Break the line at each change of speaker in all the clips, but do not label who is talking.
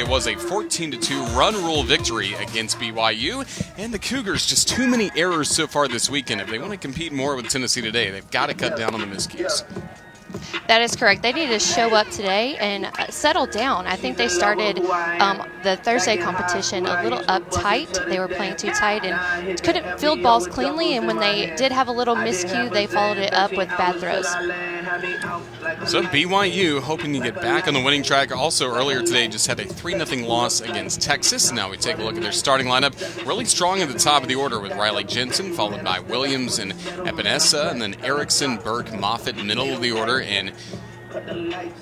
it was a 14-2 run rule victory against BYU, and the Cougars just too many errors so far this weekend. If they want to compete more with Tennessee today, they've got to cut down on the miscues.
That is correct. They need to show up today and settle down. I think they started the Thursday competition a little uptight. They were playing too tight and couldn't field balls cleanly, and when they did have a little miscue, they followed it up with bad throws.
So BYU hoping to get back on the winning track. Also earlier today just had a 3-0 loss against Texas. Now we take a look at their starting lineup. Really strong at the top of the order with Riley Jensen, followed by Williams and Epinesa, and then Erickson, Burke, Moffitt, middle of the order. And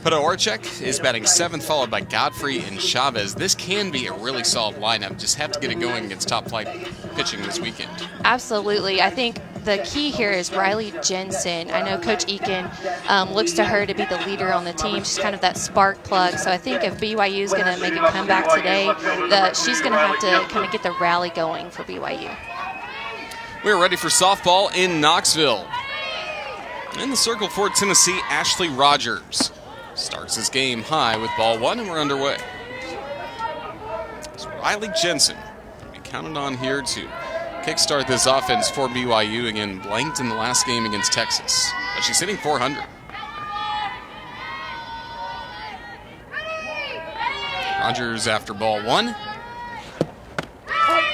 Podorczyk is batting 7th, followed by Godfrey and Chavez. This can be a really solid lineup. Just have to get it going against top-flight pitching this weekend.
Absolutely. I think the key here is Riley Jensen. I know Coach Eakin looks to her to be the leader on the team. She's kind of that spark plug. So I think if BYU is going to make a comeback today, she's going to have to kind of get the rally going for BYU.
We're ready for softball in Knoxville. In the circle for Tennessee, Ashley Rogers starts his game high with ball 1, and we're underway. So Riley Jensen will be counted on here to kickstart this offense for BYU. Again, blanked in the last game against Texas, but she's hitting .400. Rogers after ball 1.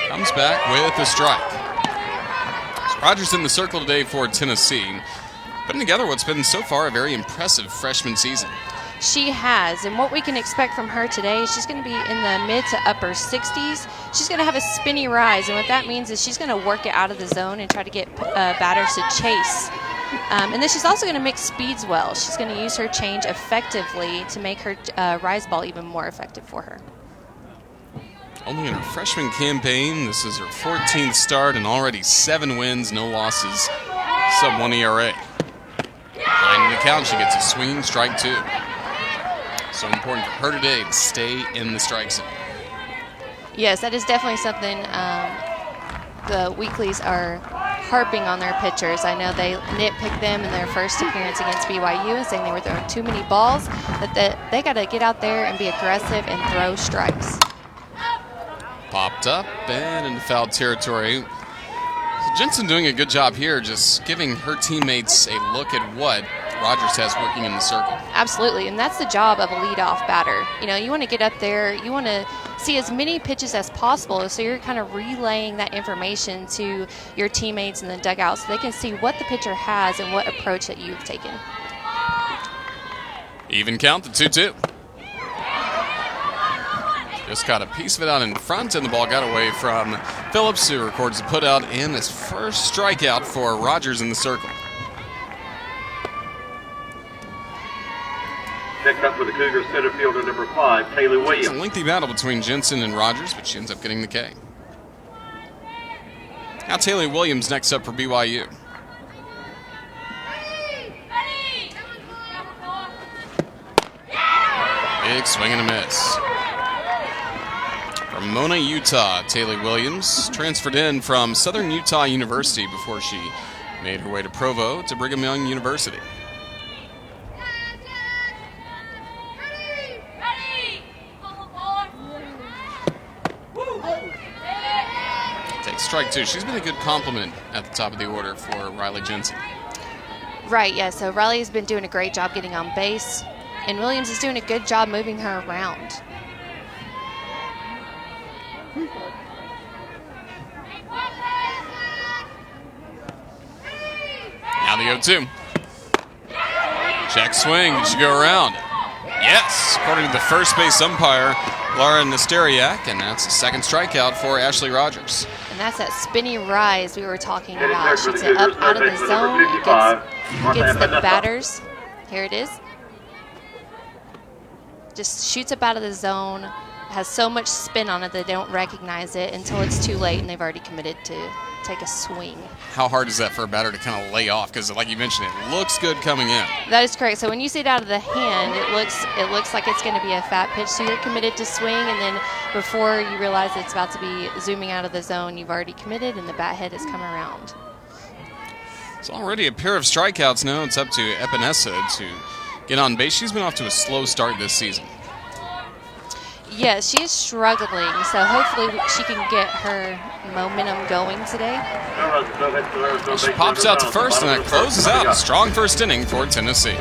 Comes back with a strike. So Rogers in the circle today for Tennessee, putting together what's been so far a very impressive freshman season.
She has, and what we can expect from her today, she's going to be in the mid to upper 60s. She's going to have a spinny rise, and what that means is she's going to work it out of the zone and try to get batters to chase. And then she's also going to mix speeds well. She's going to use her change effectively to make her rise ball even more effective for her.
Only in her freshman campaign, this is her 14th start and already 7 wins, no losses, sub-1 ERA. Behind the count, she gets a swinging strike 2. So important for her today to stay in the strike zone. Yes, that is definitely something
the Weeklies are harping on their pitchers. I know they nitpicked them in their first appearance against BYU, saying they were throwing too many balls, that they got to get out there and be aggressive and throw strikes.
Popped up and into foul territory. So Jensen doing a good job here, just giving her teammates a look at what Rogers has working in the circle.
Absolutely, and that's the job of a leadoff batter. You know, you want to get up there, you want to see as many pitches as possible, so you're kind of relaying that information to your teammates in the dugout so they can see what the pitcher has and what approach that you've taken.
Even count, the 2-2. Just got a piece of it out in front, and the ball got away from Phillips, who records the putout and his first strikeout for Rogers in the circle.
Next up for the Cougars, center fielder number 5, Taylor Williams.
It's a lengthy battle between Jensen and Rogers, but she ends up getting the K. Now Taylor Williams next up for BYU. Big swing and a miss. From Mona, Utah, Taylor Williams transferred in from Southern Utah University before she made her way to Provo to Brigham Young University. Takes strike 2. She's been a good compliment at the top of the order for Riley Jensen.
Right, yeah, so Riley's been doing a great job getting on base, and Williams is doing a good job moving her around.
Now the 0-2. Check swing. Did she go around? Yes, according to the first base umpire, Laura Nesteriak, and that's the second strikeout for Ashley Rogers.
And that's that spinny rise we were talking about. Shoots it up out of the zone, gets the batters. Here it is. Just shoots up out of the zone, has so much spin on it that they don't recognize it until it's too late and they've already committed to take a swing.
How hard is that for a batter to kind of lay off? Because like you mentioned, it looks good coming in.
That is correct. So when you see it out of the hand, it looks like it's going to be a fat pitch. So you're committed to swing, and then before you realize it's about to be zooming out of the zone, you've already committed and the bat head has come around.
It's already a pair of strikeouts now. It's up to Epinesa to get on base. She's been off to a slow start this season.
Yes, she is struggling, so hopefully she can get her momentum going today.
She pops out to first, and that closes out a strong first inning for Tennessee.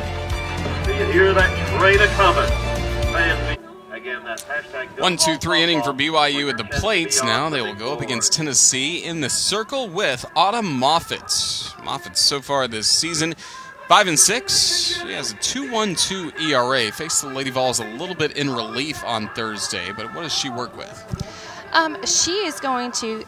Do you hear that train a coming? Again, that's hashtag
1-2-3 inning for BYU at the plates. Now they will go up against Tennessee in the circle with Autumn Moffitt. Moffitt so far this season 5-6. She has a 2.12 ERA. Faced the Lady Vols a little bit in relief on Thursday, but what does she work with?
She is going to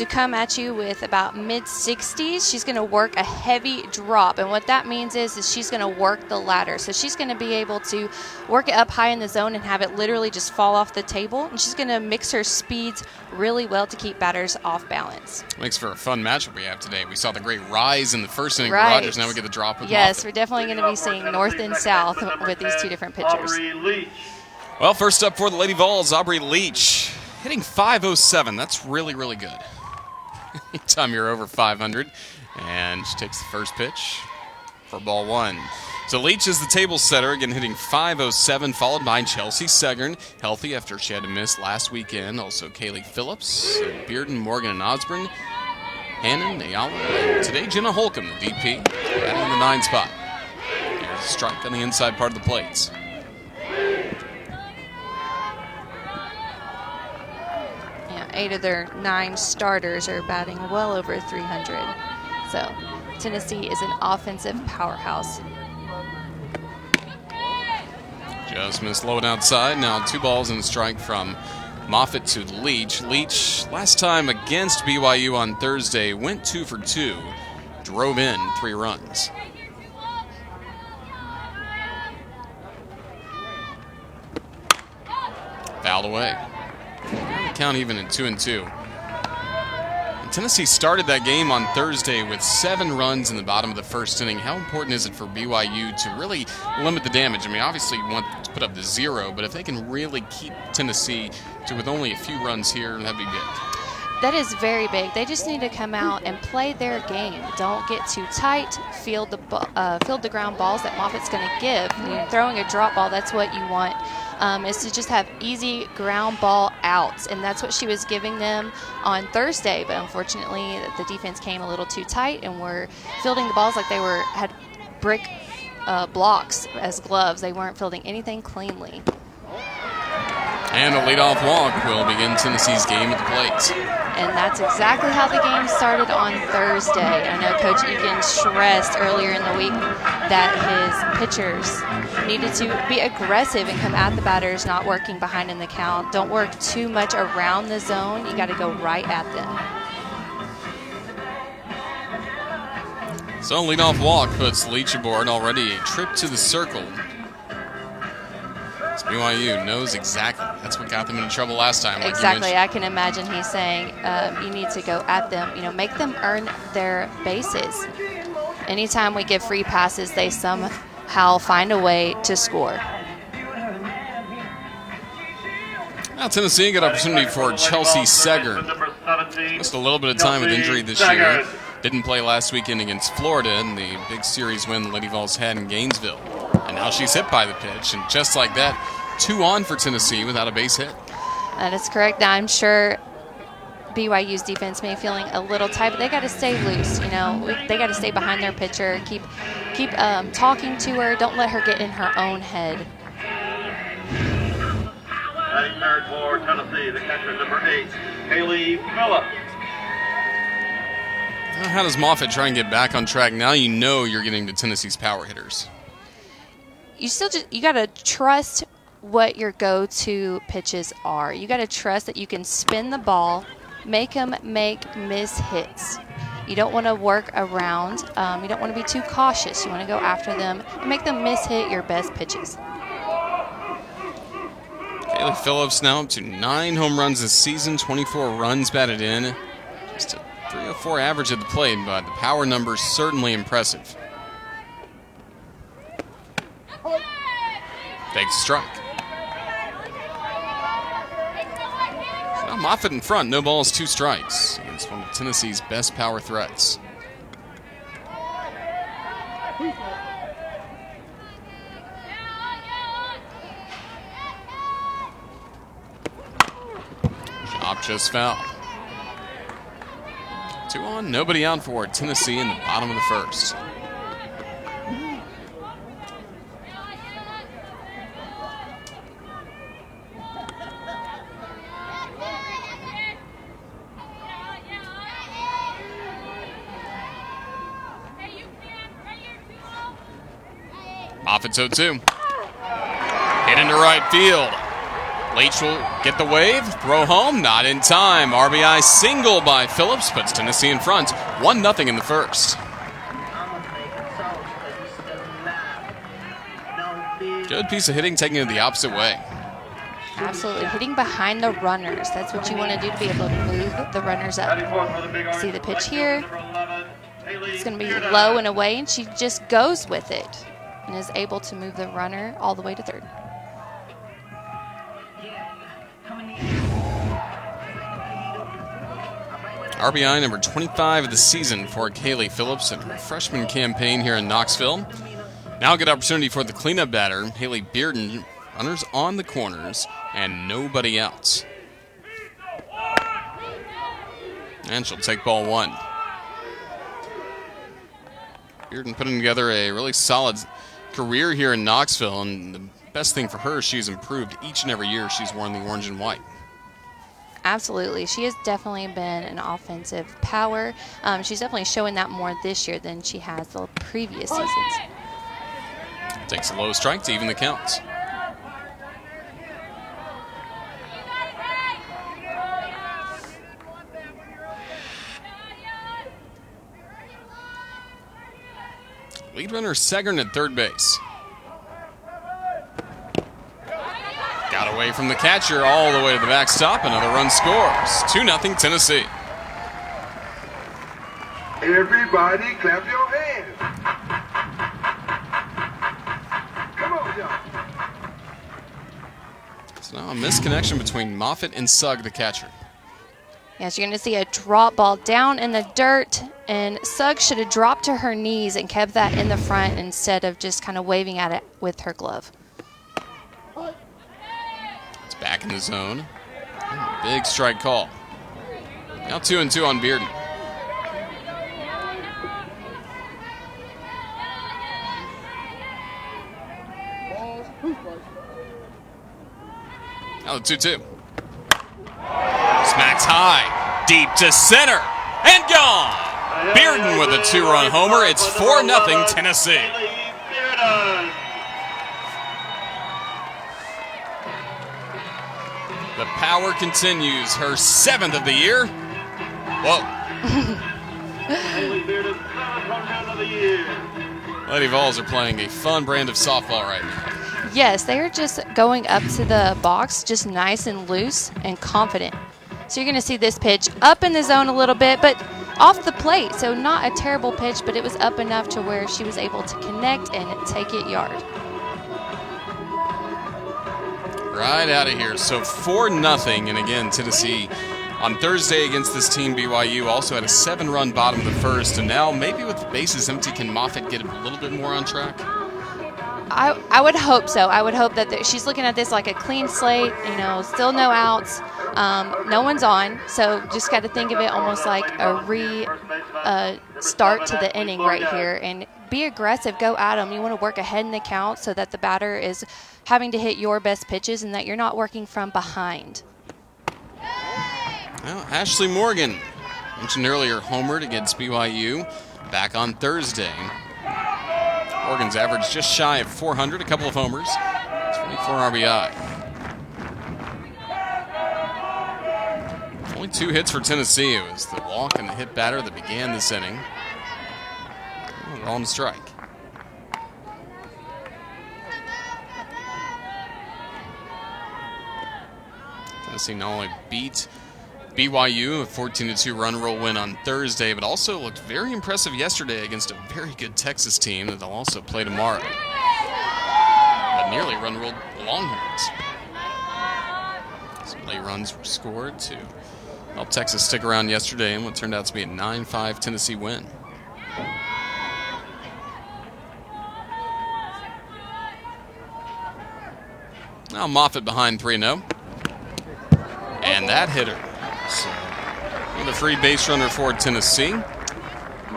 come at you with about mid-60s. She's going to work a heavy drop, and what that means is she's going to work the ladder. So she's going to be able to work it up high in the zone and have it literally just fall off the table, and she's going to mix her speeds really well to keep batters off balance.
Makes for a fun matchup we have today. We saw the great rise in the first inning
Right.
for Rogers. Now we get the drop with
Yes,
Moffitt.
we're definitely going to be seeing north and south with these two different pitchers.
Aubrey Leach.
Well, first up for the Lady Vols, Aubrey Leach. Hitting .507. That's really, really good. Anytime you're over 500. And she takes the first pitch for ball one. So Leach is the table setter, again hitting .507, followed by Chelsea Segern, healthy after she had to miss last weekend. Also Kaylee Phillips, Bearden, Morgan, and Osborne, Hannon, Ayala, and today Jenna Holcomb, the DP, batting in the 9 spot. Here's a strike on the inside part of the plates.
Yeah, 8 of their 9 starters are batting well over 300. So Tennessee is an offensive powerhouse.
Just missed low and outside. Now 2 balls and a strike from Moffitt to Leach. Leach, last time against BYU on Thursday, went 2 for 2. Drove in 3 runs. Fouled away. Count even at 2-2. Tennessee started that game on Thursday with 7 runs in the bottom of the first inning. How important is it for BYU to really limit the damage? I mean, obviously you want to put up the 0, but if they can really keep Tennessee to with only a few runs here, that'd be big.
That is very big. They just need to come out and play their game. Don't get too tight. Field the ground balls that Moffitt's going to give. You're throwing a drop ball, that's what you want. Is to just have easy ground ball outs, and that's what she was giving them on Thursday. But unfortunately, the defense came a little too tight, and were fielding the balls like they had brick blocks as gloves. They weren't fielding anything cleanly.
And a leadoff walk will begin Tennessee's game at the plate.
And that's exactly how the game started on Thursday. I know Coach Egan stressed earlier in the week that his pitchers needed to be aggressive and come at the batters, not working behind in the count. Don't work too much around the zone. You got to go right at them.
So leadoff walk puts Leach aboard. Already a trip to the circle. BYU knows exactly. That's what got them into trouble last time. Like
exactly. I can imagine he's saying you need to go at them. Make them earn their bases. Anytime we give free passes, they somehow find a way to score.
Now Tennessee, good opportunity for Chelsea Segern. Just a little bit of time with injury this year. Didn't play last weekend against Florida in the big series win the Lady Vols had in Gainesville. And now she's hit by the pitch, and just like that, 2 on for Tennessee without a base hit.
That is correct. Now, I'm sure BYU's defense may be feeling a little tight, but they got to stay loose. They got to stay behind their pitcher, keep talking to her. Don't let her get in her own head.
Batting third for Tennessee, the catcher number 8, Kaylee Phillips.
How does Moffitt try and get back on track? Now you know you're getting to Tennessee's power hitters.
You got to trust what your go-to pitches are. You got to trust that you can spin the ball, make them miss hits. You don't want to work around. You don't want to be too cautious. You want to go after them and make them miss hit your best pitches.
Kaylee Phillips now up to 9 home runs this season, 24 runs batted in. Just a 304 average at the plate, but the power numbers certainly impressive. Takes a strike. So now Moffitt in front, no balls, 2 strikes. It's one of Tennessee's best power threats. Pop just fouled. 2 on, nobody out for Tennessee in the bottom of the first. Moffitt's 0-2. Hit into right field. Leach will get the wave, throw home, not in time. RBI single by Phillips puts Tennessee in front, 1-0 in the first. Good piece of hitting, taking it the opposite way.
Absolutely, hitting behind the runners. That's what you want to do to be able to move the runners up. See the pitch here. It's going to be low and away, and she just goes with it and is able to move the runner all the way to third.
RBI number 25 of the season for Kaylee Phillips in her freshman campaign here in Knoxville. Now a good opportunity for the cleanup batter, Haley Bearden. Runners on the corners and nobody else. And she'll take ball 1. Bearden putting together a really solid career here in Knoxville, and the best thing for her, she's improved each and every year she's worn the orange and white.
Absolutely. She has definitely been an offensive power. She's definitely showing that more this year than she has the previous seasons.
Takes a low strike to even the counts. Lead runner Segern at third base. Got away from the catcher all the way to the backstop. Another run scores. 2-0 Tennessee.
Everybody clap your hands. Come on, y'all.
So now a misconnection between Moffitt and Sugg, the catcher.
Yes, you're going to see a drop ball down in the dirt, and Sugg should have dropped to her knees and kept that in the front instead of just kind of waving at it with her glove.
It's back in the zone. Big strike call. Now 2-2 on Bearden. Now the 2-2. Smacks high, deep to center, and gone. Bearden with a 2-run homer. It's 4-0 Tennessee. The power continues, her 7th of the year. Whoa. Lady Vols are playing a fun brand of softball right now.
Yes, they are just going up to the box, just nice and loose and confident. So you're going to see this pitch up in the zone a little bit, but off the plate. So not a terrible pitch, but it was up enough to where she was able to connect and take it yard.
Right out of here. So 4-0. And again, Tennessee on Thursday against this team, BYU, also had a 7-run bottom of the first. And now maybe with the bases empty, can Moffitt get a little bit more on track?
I would hope so. I would hope that she's looking at this like a clean slate, still no outs. No one's on, so just got to think of it almost like a start to the inning right here. And be aggressive, go at them. You want to work ahead in the count so that the batter is having to hit your best pitches and that you're not working from behind.
Well, Ashley Morgan, mentioned earlier, homered against BYU back on Thursday. Morgan's average just shy of 400, a couple of homers, 24 RBI. Only 2 hits for Tennessee. It was the walk and the hit batter that began this inning. They're on strike. Tennessee not only beat BYU, a 14-2 run roll win on Thursday, but also looked very impressive yesterday against a very good Texas team that they'll also play tomorrow. But nearly run rolled the Longhorns. Some late runs were scored to help Texas stick around yesterday in what turned out to be a 9-5 Tennessee win. Now Moffitt behind 3-0. And that hitter So, with a free base runner for Tennessee.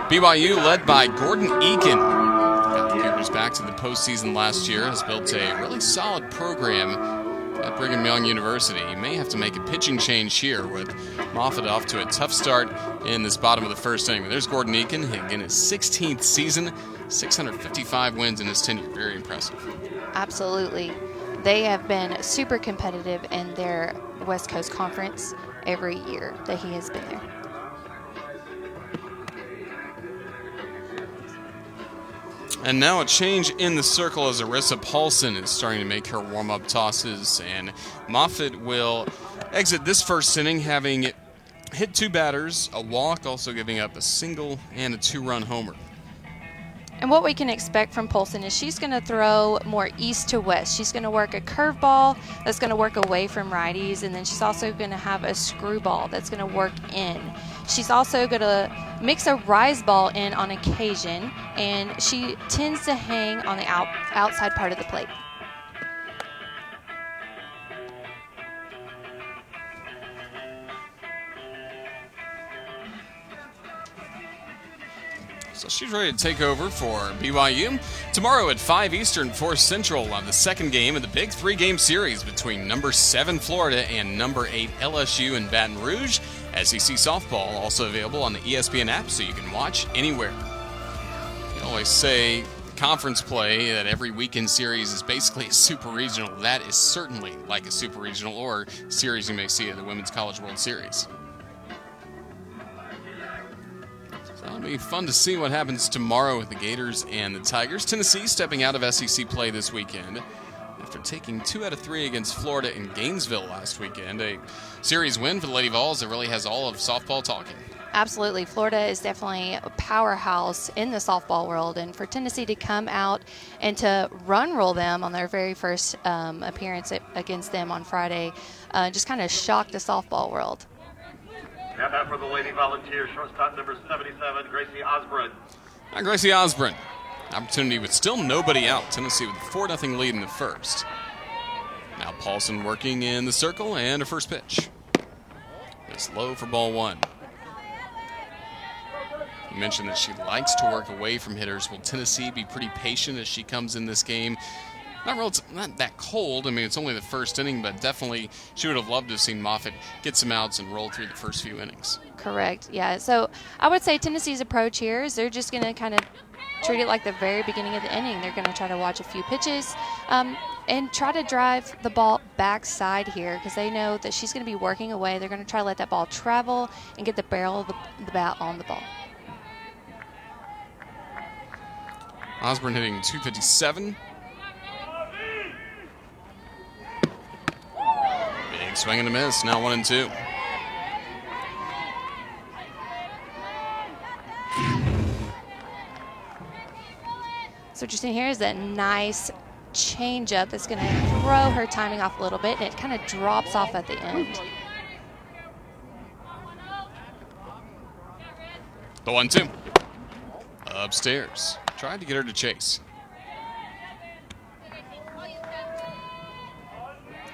BYU led by Gordon Eakin. Got the Cougars back to the postseason last year. Has built a really solid program at Brigham Young University. You may have to make a pitching change here with Moffitt off to a tough start in this bottom of the first inning. But there's Gordon Eakin, again his 16th season, 655 wins in his tenure. Very impressive.
Absolutely. They have been super competitive in their West Coast Conference every year that he has been there.
And now a change in the circle as Arissa Paulson is starting to make her warm-up tosses, and Moffitt will exit this first inning having hit 2 batters, a walk, also giving up a single and a 2-run homer.
And what we can expect from Paulson is she's going to throw more east to west. She's going to work a curveball that's going to work away from righties, and then she's also going to have a screwball that's going to work in. She's also going to mix a rise ball in on occasion, and she tends to hang on the outside part of the plate.
So she's ready to take over for BYU. Tomorrow at 5 Eastern, 4 Central on the second game of the big 3-game series between number 7 Florida and number 8 LSU in Baton Rouge. SEC Softball also available on the ESPN app, so you can watch anywhere. You always say conference play, that every weekend series is basically a super regional. That is certainly like a super regional or series you may see at the Women's College World Series. It'll be fun to see what happens tomorrow with the Gators and the Tigers. Tennessee stepping out of SEC play this weekend after taking 2 out of 3 against Florida in Gainesville last weekend. A series win for the Lady Vols that really has all of softball talking.
Absolutely. Florida is definitely a powerhouse in the softball world, and for Tennessee to come out and to run roll them on their very first appearance against them on Friday just kind of shocked the softball world.
Now back for the Lady Volunteers, shortstop number 77, Gracie Osborne.
Gracie Osborne. Opportunity with still nobody out. Tennessee with a 4-0 lead in the first. Now Paulson working in the circle, and her first pitch. It's low for ball 1. You mentioned that she likes to work away from hitters. Will Tennessee be pretty patient as she comes in this game? Not that cold. I mean, it's only the first inning, but definitely she would have loved to have seen Moffitt get some outs and roll through the first few innings.
Correct. Yeah. So I would say Tennessee's approach here is they're just going to kind of treat it like the very beginning of the inning. They're going to try to watch a few pitches and try to drive the ball backside here because they know that she's going to be working away. They're going to try to let that ball travel and get the barrel of the bat on the ball.
Osborne hitting .257. Big swing and a miss. Now 1-2.
So what you're seeing here is that nice changeup that's going to throw her timing off a little bit, and it kind of drops off at the end.
The 1-2. Upstairs. Tried to get her to chase.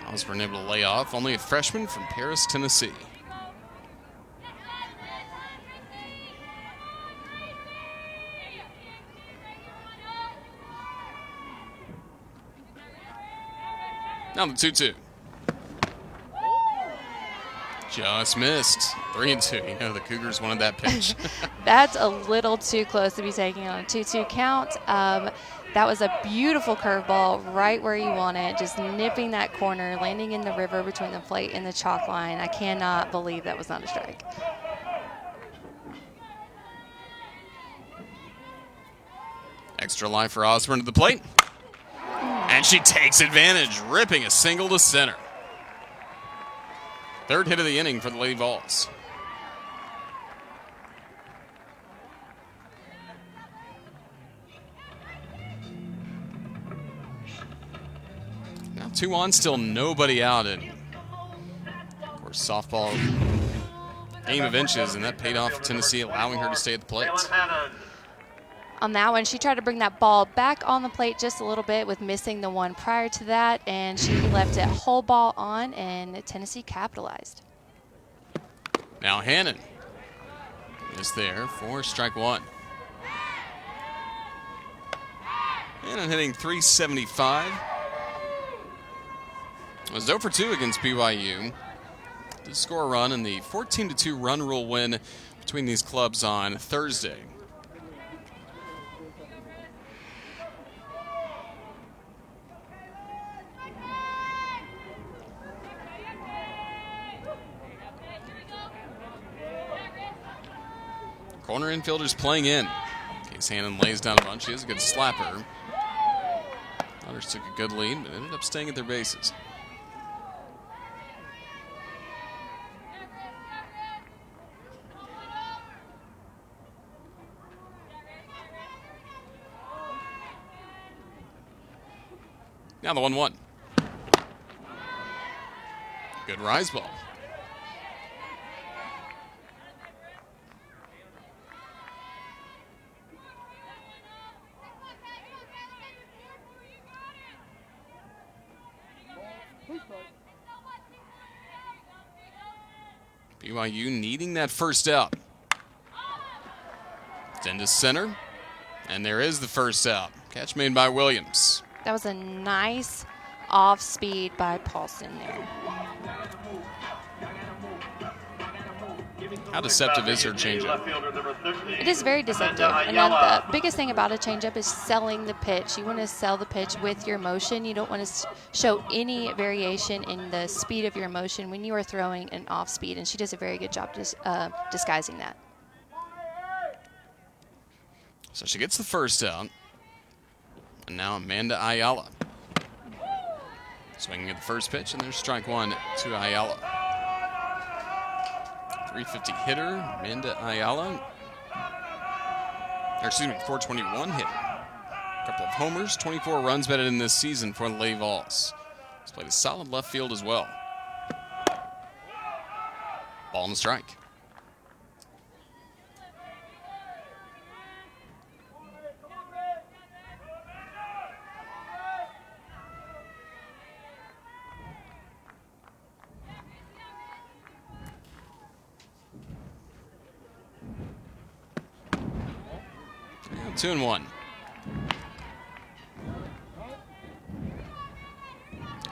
Osborne able to lay off. Only a freshman from Paris, Tennessee. Now the 2-2. Just missed. 3-2. You know the Cougars wanted that pitch.
That's a little too close to be taking on a 2-2 count. That was a beautiful curveball right where you want it, just nipping that corner, landing in the river between the plate and the chalk line. I cannot believe that was not a strike.
Extra line for Osborne to the plate. And she takes advantage, ripping a single to center. Third hit of the inning for the Lady Vols. Now 2 on, still nobody out. And of course, softball game of inches, and that paid off for Tennessee, allowing her to stay at the plate.
On that one, she tried to bring that ball back on the plate just a little bit with missing the one prior to that, and she left it whole ball on, and Tennessee capitalized.
Now Hannon is there for strike one. Hannon hitting .375. Was 0 for 2 against BYU. Did score a run in the 14-2 run rule win between these clubs on Thursday. Corner infielders playing in. Case Hannon lays down a bunch. She is a good slapper. Others took a good lead, but ended up staying at their bases. Now the 1-1. Good rise ball. BYU needing that first out. It's into center, and there is the first out. Catch made by Williams.
That was a nice off speed by Paulson there.
How deceptive is her changeup?
It is very deceptive. And the biggest thing about a changeup is selling the pitch. You want to sell the pitch with your motion. You don't want to show any variation in the speed of your motion when you are throwing an off speed. And she does a very good job disguising that.
So she gets the first out. And now Amanda Ayala. Swinging at the first pitch, and there's strike one to Ayala. 350 hitter, Amanda Ayala. Or excuse me, 421 hitter. A couple of homers, 24 runs batted in this season for the Lady Vols. He's played a solid left field as well. Ball and strike. Yeah, 2-1.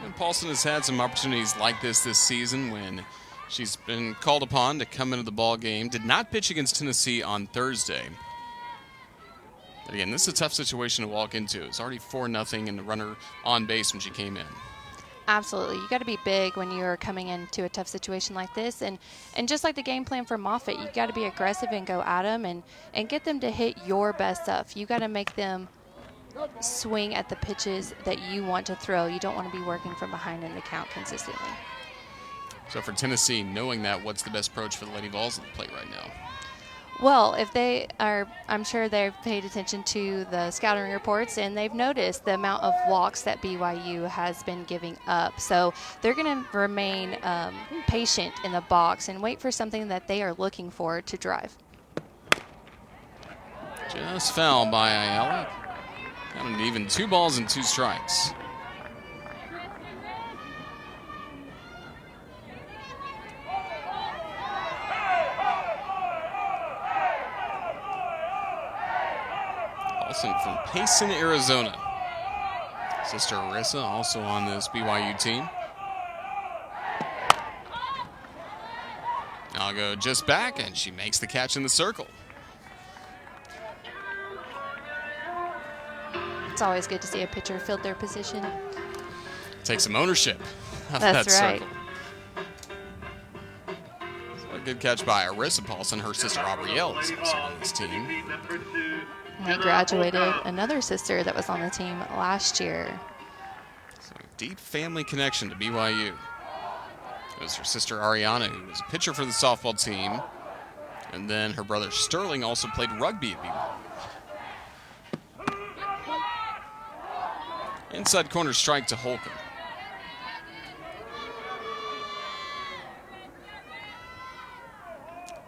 And Paulson has had some opportunities like this season when she's been called upon to come into the ball game. Did not pitch against Tennessee on Thursday. But again, this is a tough situation to walk into. It's already 4-0 and the runner on base when she came in.
Absolutely. You got to be big when you're coming into a tough situation like this. And just like the game plan for Moffitt, you got to be aggressive and go at them and get them to hit your best stuff. You got to make them swing at the pitches that you want to throw. You don't want to be working from behind in the count consistently.
So for Tennessee, knowing that, what's the best approach for the Lady Vols at the plate right now?
Well, if they are, I'm sure they've paid attention to the scouting reports and they've noticed the amount of walks that BYU has been giving up. So they're going to remain patient in the box and wait for something that they are looking for to drive.
Just foul by Ayala. Got an even 2 balls and 2 strikes. From Payson, Arizona. Sister Arissa also on this BYU team. I'll go just back, and she makes the catch in the circle.
It's always good to see a pitcher field their position.
Take some ownership of
That's
that
right.
circle. So a good catch by Arissa Paulson. Her sister Aubrielle is also on this team.
They graduated another sister that was on the team last year.
So a deep family connection to BYU. It was her sister Ariana, who was a pitcher for the softball team. And then her brother Sterling also played rugby at BYU. Inside corner strike to Holcomb.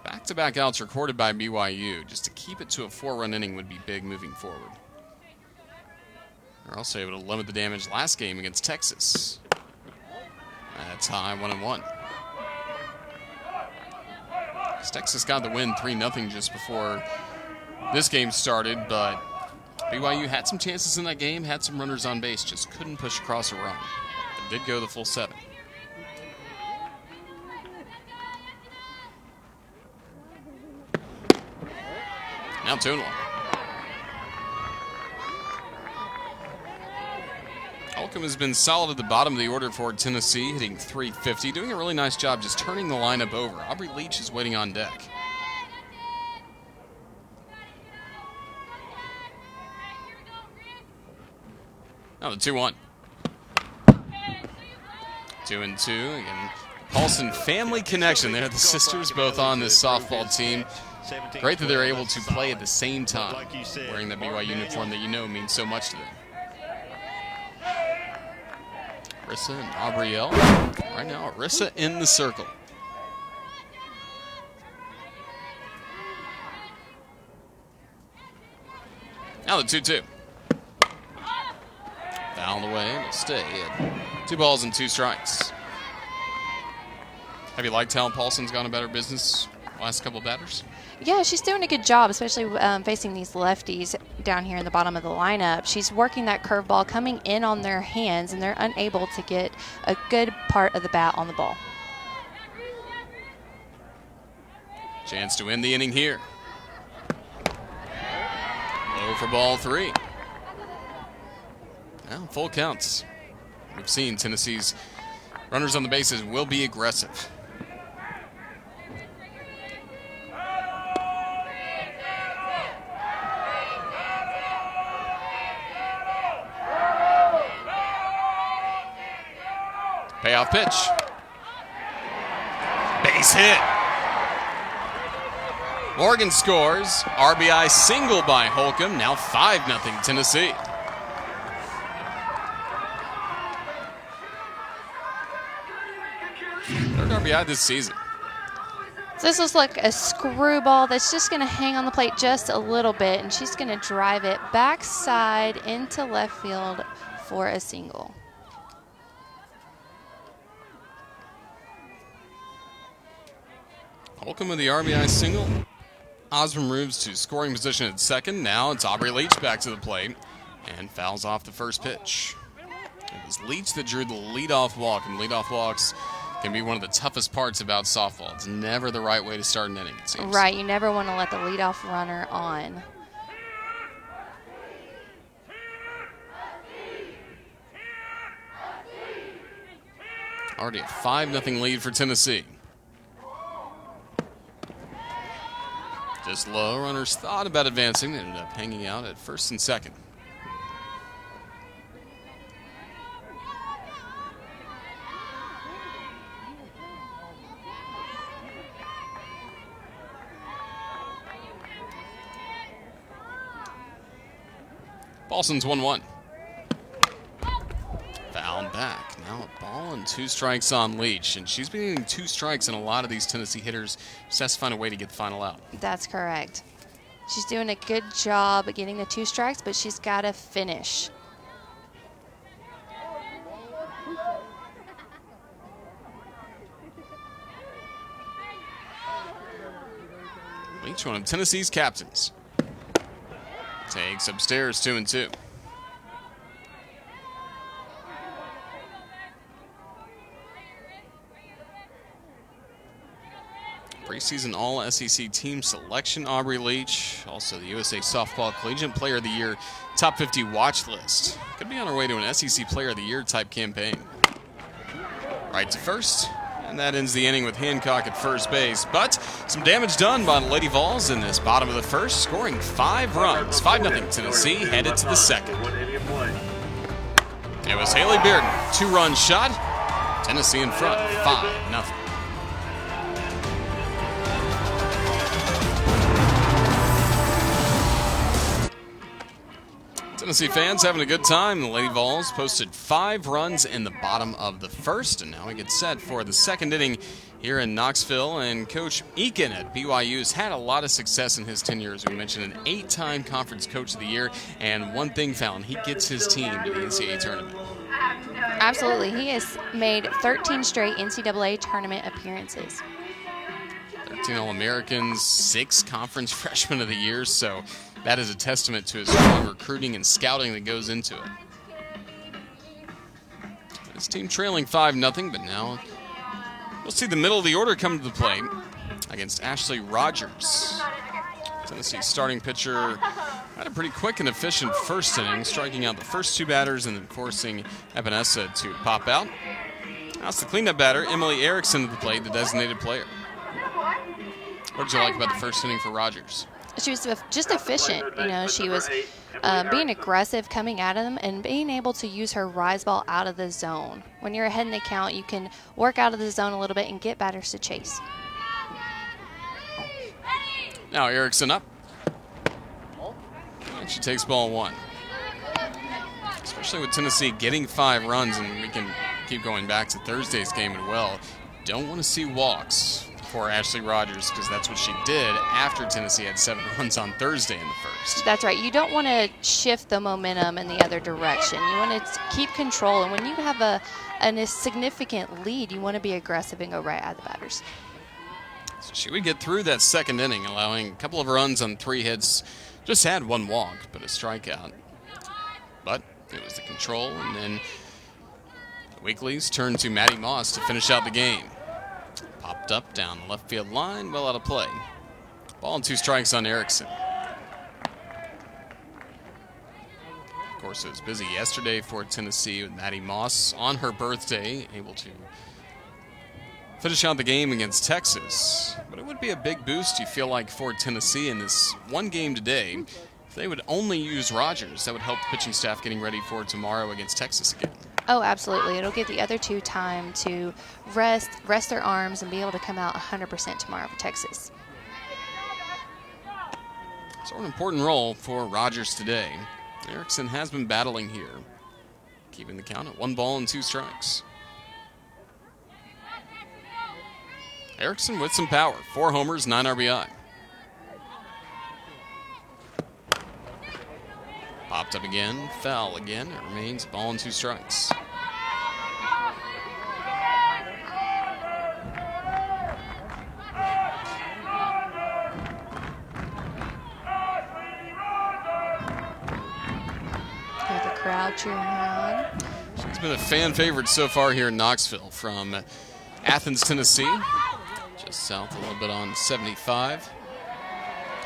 Back-to-back outs recorded by BYU. Just to keep it to a 4-run inning would be big moving forward. They're also able to limit the damage last game against Texas. That's high, 1-1. Texas got the win 3-0 just before this game started, but BYU had some chances in that game, had some runners on base, just couldn't push across a run. But did go the full 7. Now 2-1. Holcomb has been solid at the bottom of the order for Tennessee, hitting .350, doing a really nice job just turning the lineup over. Aubrey Leach is waiting on deck. Now the 2-1. 2-2. Again, Paulson family connection there. The sisters both on this softball team. Great that they're able to play at the same time, wearing the BYU uniform that you know means so much to them. Rissa and Aubrielle. Right now, Rissa in the circle. Now the 2-2. Fouled away and it'll stay at 2 balls and 2 strikes. Have you liked how Paulson's gone about her business last couple of batters?
Yeah, she's doing a good job, especially facing these lefties down here in the bottom of the lineup. She's working that curveball coming in on their hands, and they're unable to get a good part of the bat on the ball.
Chance to end the inning here. Low for ball 3. Now full counts. We've seen Tennessee's runners on the bases will be aggressive. Payoff pitch. Base hit. Morgan scores. RBI single by Holcomb. Now 5-0 Tennessee. Third RBI this season.
So this looks like a screwball that's just going to hang on the plate just a little bit, and she's going to drive it backside into left field for a single.
Holcomb with the RBI single. Osborne moves to scoring position at second. Now it's Aubrey Leach back to the plate and fouls off the first pitch. It was Leach that drew the leadoff walk, and leadoff walks can be one of the toughest parts about softball. It's never the right way to start an inning, it seems.
Right, you never want to let the leadoff runner on.
Already a 5-0 lead for Tennessee. Just low. Runners thought about advancing. They ended up hanging out at first and second. Paulson's 1-1. Fouled back. Now a ball and 2 strikes on Leach. And she's been getting 2 strikes in a lot of these Tennessee hitters. Just has to find a way to get the final out.
That's correct. She's doing a good job at getting the 2 strikes, but she's got to finish.
Leach, one of Tennessee's captains. Takes upstairs 2-2. Preseason All-SEC team selection, Aubrey Leach. Also the USA Softball Collegiate Player of the Year Top 50 watch list. Could be on her way to an SEC Player of the Year type campaign. Right to first, and that ends the inning with Hancock at first base. But some damage done by the Lady Vols in this bottom of the first, scoring 5 runs. 5-0 Tennessee, headed to the second. It was Haley Bearden, 2-run shot. Tennessee in front, 5-0. Tennessee fans having a good time. The Lady Vols posted 5 runs in the bottom of the first, and now we get set for the second inning here in Knoxville. And Coach Eakin at BYU has had a lot of success in his tenure, as we mentioned, an 8-time Conference Coach of the Year. And one thing found, he gets his team to the NCAA tournament.
Absolutely. He has made 13 straight NCAA tournament appearances.
13 All-Americans, 6 Conference Freshman of the Year, so that is a testament to his strong recruiting and scouting that goes into it. This team trailing 5-0, but now we'll see the middle of the order come to the plate against Ashley Rogers. Tennessee's starting pitcher had a pretty quick and efficient first inning, striking out the first 2 batters and then forcing Epinesa to pop out. Now it's the cleanup batter, Emily Erickson, to the plate, the designated player. What did you like about the first inning for Rogers?
She was just efficient. You know, she was being aggressive, coming at them, and being able to use her rise ball out of the zone. When you're ahead in the count, you can work out of the zone a little bit and get batters to chase.
Now Erickson up. And she takes ball 1. Especially with Tennessee getting 5 runs, and we can keep going back to Thursday's game as well. Don't want to see walks for Ashley Rogers, because that's what she did after Tennessee had 7 runs on Thursday in the first.
That's right. You don't want to shift the momentum in the other direction. You want to keep control, and when you have a significant lead, you want to be aggressive and go right at the batters.
So she would get through that second inning, allowing a couple of runs on 3 hits. Just had 1 walk, but a strikeout. But it was the control, and then the Weeklies turned to Maddie Moss to finish out the game. Popped up down the left field line, well out of play. Ball and 2 strikes on Erickson. Of course, it was busy yesterday for Tennessee with Maddie Moss on her birthday, able to finish out the game against Texas. But it would be a big boost, you feel like, for Tennessee in this one game today. If they would only use Rogers, that would help the pitching staff getting ready for tomorrow against Texas again.
Oh, absolutely. It'll give the other 2 time to rest their arms, and be able to come out 100% tomorrow for Texas.
So an important role for Rogers today. Erickson has been battling here, keeping the count at 1 ball and 2 strikes. Erickson with some power, 4 homers, 9 RBI. Popped up again, foul again. It remains ball and 2 strikes.
Hear the crowd cheering on.
She's been a fan favorite so far here in Knoxville, from Athens, Tennessee, just south a little bit on 75.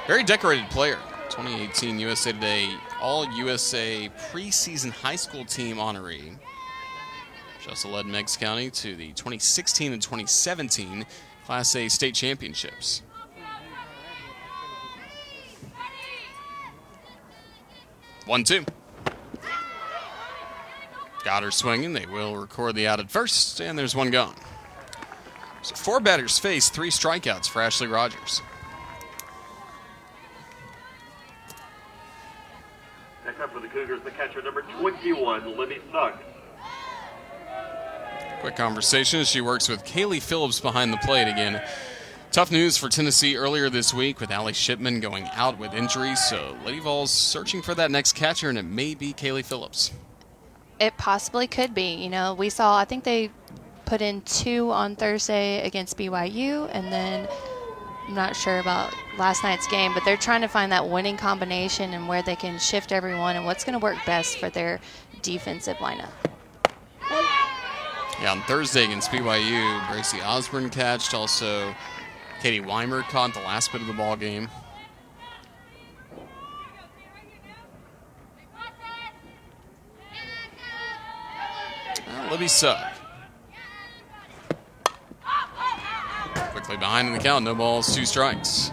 Very decorated player. 2018 USA Today All-USA preseason high school team honoree. She also led Meigs County to the 2016 and 2017 Class A state championships. One, 2. Got her swinging. They will record the out at first, and there's 1 gone. So 4 batters face, 3 strikeouts for Ashley Rogers.
Next up for the Cougars, the catcher, number 21, Libby Sugg.
Quick conversation as she works with Kaylee Phillips behind the plate again. Tough news for Tennessee earlier this week with Allie Shipman going out with injuries, so Lady Vols searching for that next catcher, and it may be Kaylee Phillips.
It possibly could be. You know, we saw, I think they put in 2 on Thursday against BYU, and then I'm not sure about last night's game, but they're trying to find that winning combination and where they can shift everyone and what's going to work best for their defensive lineup.
Yeah, on Thursday against BYU, Gracie Osborne catched. Also, Katie Weimer caught the last bit of the ball game. Libby Sugg. Quickly behind in the count, no balls, 2 strikes.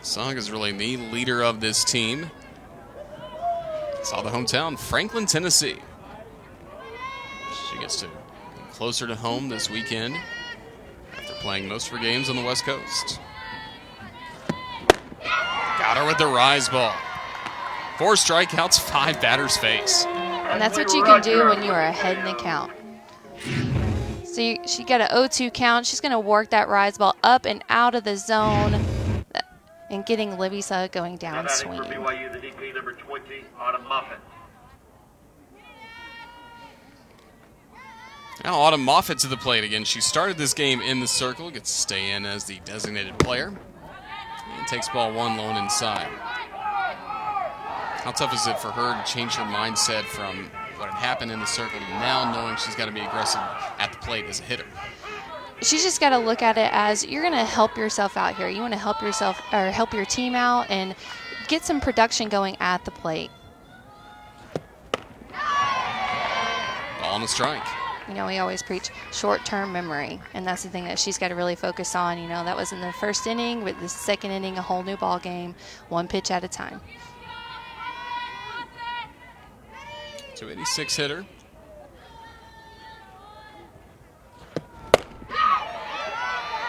Sugg is really the leader of this team. Saw the hometown, Franklin, Tennessee. She gets to come closer to home this weekend after playing most of her games on the West Coast. Got her with the rise ball. 4 strikeouts, 5 batters face.
And that's what you can do when you are ahead in the count. So she got an 0-2 count. She's going to work that rise ball up and out of the zone and getting Libby Sugg going down swinging.
For BYU, the DP, number 20, Autumn Muffin.
Now Autumn Moffitt to the plate again. She started this game in the circle, gets to stay in as the designated player, and takes ball 1 low and inside. How tough is it for her to change her mindset from what had happened in the circle to now knowing she's got to be aggressive at the plate as a hitter?
She's just got to look at it as you're going to help yourself out here. You want to help yourself or help your team out and get some production going at the plate.
Ball on a strike.
You know, we always preach short-term memory, and that's the thing that she's got to really focus on. You know, that was in the first inning, but the second inning, a whole new ball game, 1 pitch at a time.
286 hitter.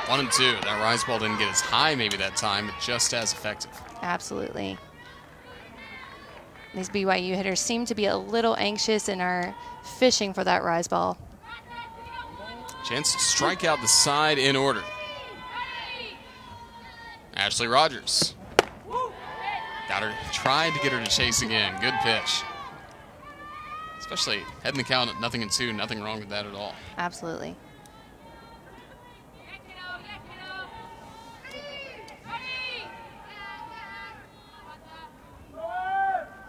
One and two. That rise ball didn't get as high maybe that time, but just as effective.
Absolutely. These BYU hitters seem to be a little anxious and are fishing for that rise ball.
Chance to strike out the side in order. Ashley Rogers. Got her, tried to get her to chase again. Good pitch. Especially heading the count at 0-2, nothing wrong with that at all.
Absolutely.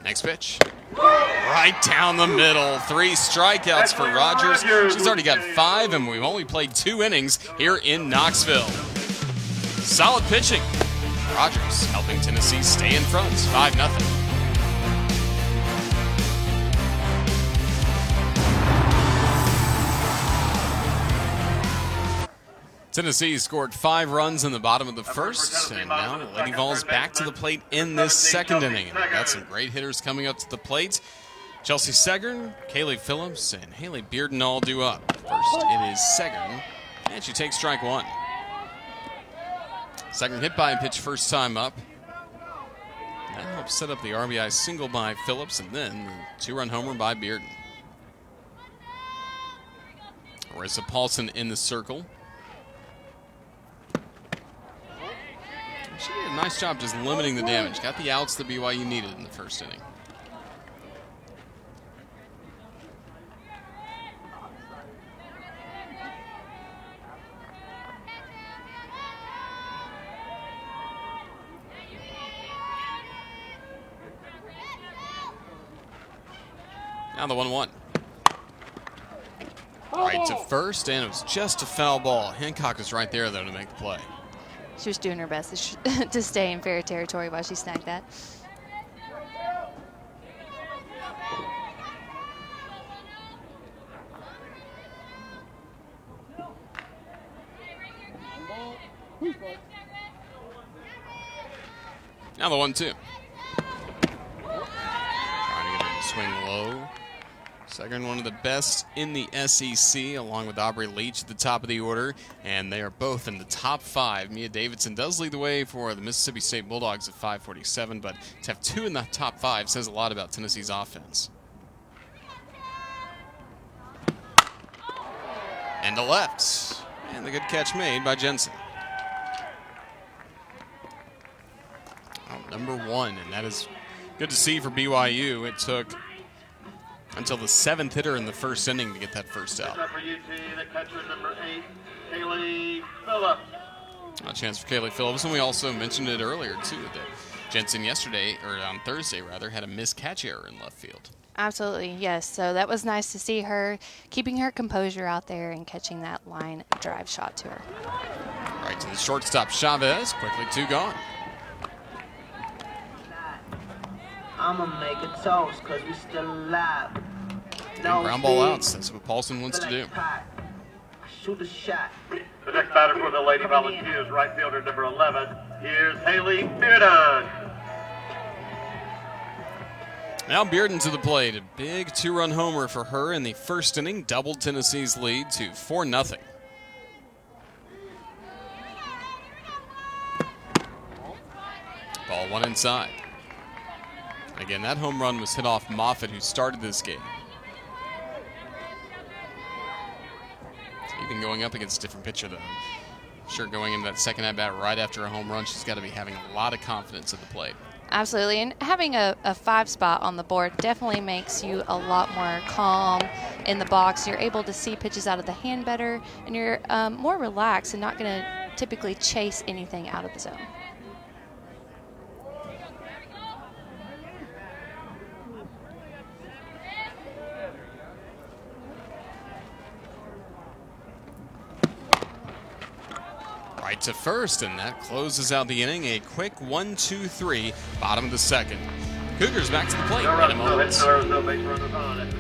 Next pitch. Right down the middle. 3 strikeouts for Rogers. She's already got 5, and we've only played 2 innings here in Knoxville. Solid pitching. Rogers helping Tennessee stay in front. 5-0. Tennessee scored 5 runs in the bottom of the first, and now Lady Vols back to the plate in this second inning. We've got some great hitters coming up to the plate. Chelsea Segern, Kaylee Phillips, and Haley Bearden all due up. First, it is Segern, and she takes strike 1. Segern hit by a pitch first time up. That helps set up the RBI single by Phillips, and then the 2-run homer by Bearden. Marissa Paulson in the circle. She did a nice job just limiting the damage. Got the outs that BYU needed in the first inning. Now the 1-1. Right to first, and it was just a foul ball. Hancock was right there, though, to make the play.
She was doing her best to stay in fair territory while she snagged that.
Now the 1-2. Trying to get her to swing low. Second, one of the best in the SEC, along with Aubrey Leach at the top of the order, and they are both in the top 5. Mia Davidson does lead the way for the Mississippi State Bulldogs at 547, but to have 2 in the top 5 says a lot about Tennessee's offense. And to left, and the good catch made by Jensen. Number 1, and that is good to see for BYU. It took until the 7th hitter in the first inning to get that first out.
For UT, the catcher, number 8, Kaylee Phillips.
A chance for Kaylee Phillips, and we also mentioned it earlier, too, that Jensen yesterday, or on Thursday, rather, had a missed catch error in left field.
Absolutely, yes. So that was nice to see her keeping her composure out there and catching that line drive shot to her.
Right to the shortstop, Chavez. Quickly 2 gone.
I'ma make a toast because we still alive. No
ground ball outs. That's what Paulson wants to do.
Shoot a shot.
The next batter for the Lady Volunteers, right fielder number 11. Here's Haley Bearden.
Now Bearden to the plate. A big 2-run homer for her in the first inning. Doubled Tennessee's lead to 4-0. Ball 1 inside. Again, that home run was hit off Moffitt, who started this game. Even going up against a different pitcher, though. I'm sure going into that second at-bat right after a home run, she's got to be having a lot of confidence at the plate.
Absolutely, and having a 5 spot on the board definitely makes you a lot more calm in the box. You're able to see pitches out of the hand better, and you're more relaxed and not going to typically chase anything out of the zone.
Right to first, and that closes out the inning. A quick 1-2-3, bottom of the second. Cougars back to the plate
No
in a
runs, no
moment.
hits, no errors, no base runners on. After 2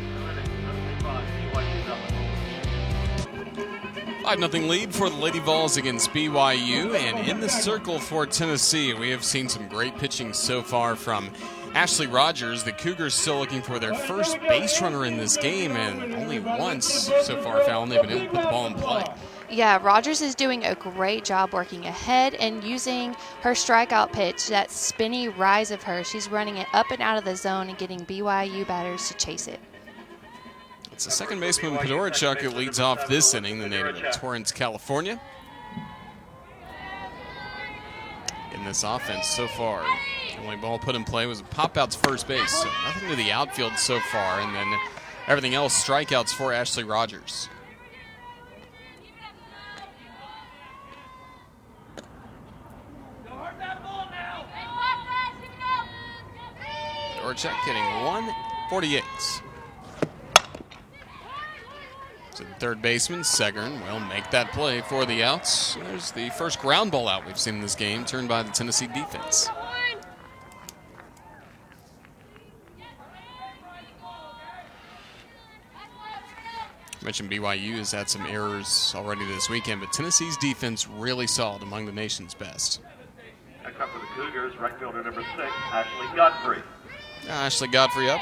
innings, 5
5-0 lead for the Lady Vols against BYU, and in the circle for Tennessee, we have seen some great pitching so far from Ashley Rogers. The Cougars still looking for their first base runner in this game, and only once so far, Fallon, they've been able to put the ball in play.
Yeah, Rogers is doing a great job working ahead and using her strikeout pitch, that spinny rise of her. She's running it up and out of the zone and getting BYU batters to chase it.
It's the second baseman, Podorachuk, who leads off this inning, the native of Torrance, California. In this offense so far, the only ball put in play was a pop-out to first base, so nothing to the outfield so far, and then everything else strikeouts for Ashley Rogers. Podorachuk hitting 148. So the third baseman, Segern, will make that play for the outs. There's the first ground ball out we've seen in this game, turned by the Tennessee defense. I mentioned BYU has had some errors already this weekend, but Tennessee's defense really solid, among the nation's best.
Next up for the Cougars, right fielder number 6, Ashley Godfrey.
Ashley Godfrey up.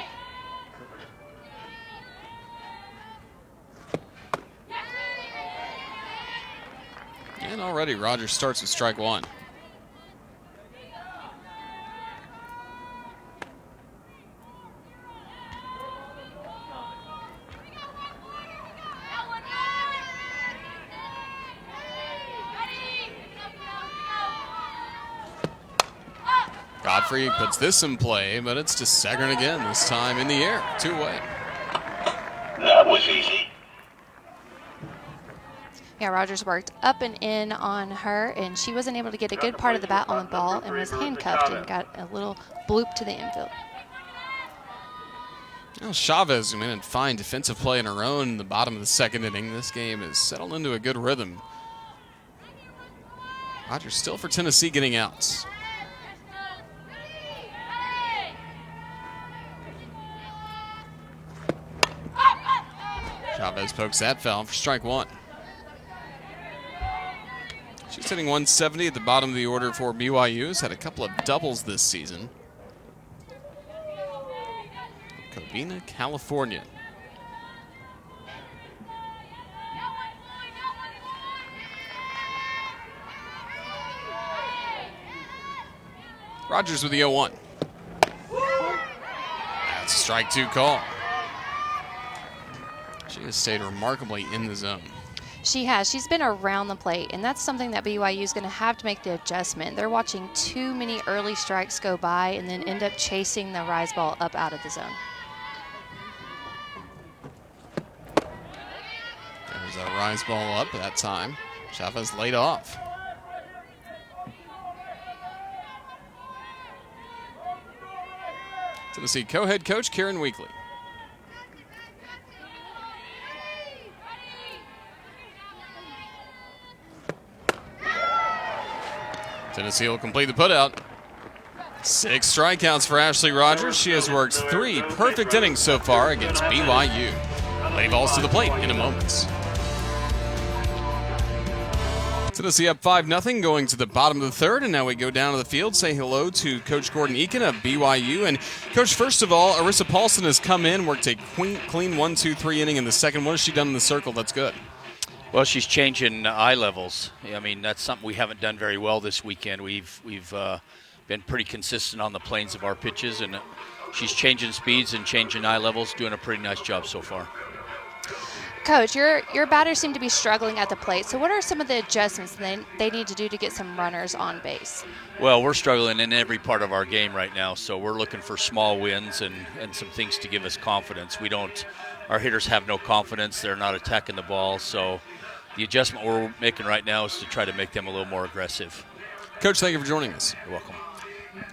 And already Rogers starts with strike one. Godfrey puts this in play, but it's to Segern again, this time in the air, 2-away.
That was easy.
Yeah, Rogers worked up and in on her, and she wasn't able to get a good part of the bat on the ball and was handcuffed and got a little bloop to the infield.
Well, Chavez, who made a fine defensive play in her own in the bottom of the second inning. This game has settled into a good rhythm. Rogers still for Tennessee getting outs. Chavez pokes that foul for strike one. She's hitting 170 at the bottom of the order for BYU. Has had a couple of doubles this season. Covina, California. Rogers with the 0-1. That's a strike two call. She has stayed remarkably in the zone.
She has. She's been around the plate, and that's something that BYU is going to have to make the adjustment. They're watching too many early strikes go by and then end up chasing the rise ball up out of the zone.
There's a rise ball up that time. Chavez laid off. Tennessee co-head coach Karen Weekly. Tennessee will complete the putout. 6 strikeouts for Ashley Rogers. She has worked 3 perfect innings so far against BYU. Lady Vols to the plate in a moment. Tennessee up 5-0 going to the bottom of the third, and now we go down to the field, say hello to Coach Gordon Eakin of BYU. And Coach, first of all, Arissa Paulson has come in, worked a clean 1-2-3 inning in the second. What has she done in the circle that's good?
Well, she's changing eye levels. I mean, that's something we haven't done very well this weekend. We've been pretty consistent on the planes of our pitches, and she's changing speeds and changing eye levels, doing a pretty nice job so far.
Coach, your batters seem to be struggling at the plate. So what are some of the adjustments they need to do to get some runners on base?
Well, we're struggling in every part of our game right now, so we're looking for small wins and some things to give us confidence. Our hitters have no confidence. They're not attacking the ball, so the adjustment we're making right now is to try to make them a little more aggressive.
Coach, thank you for joining us.
You're welcome.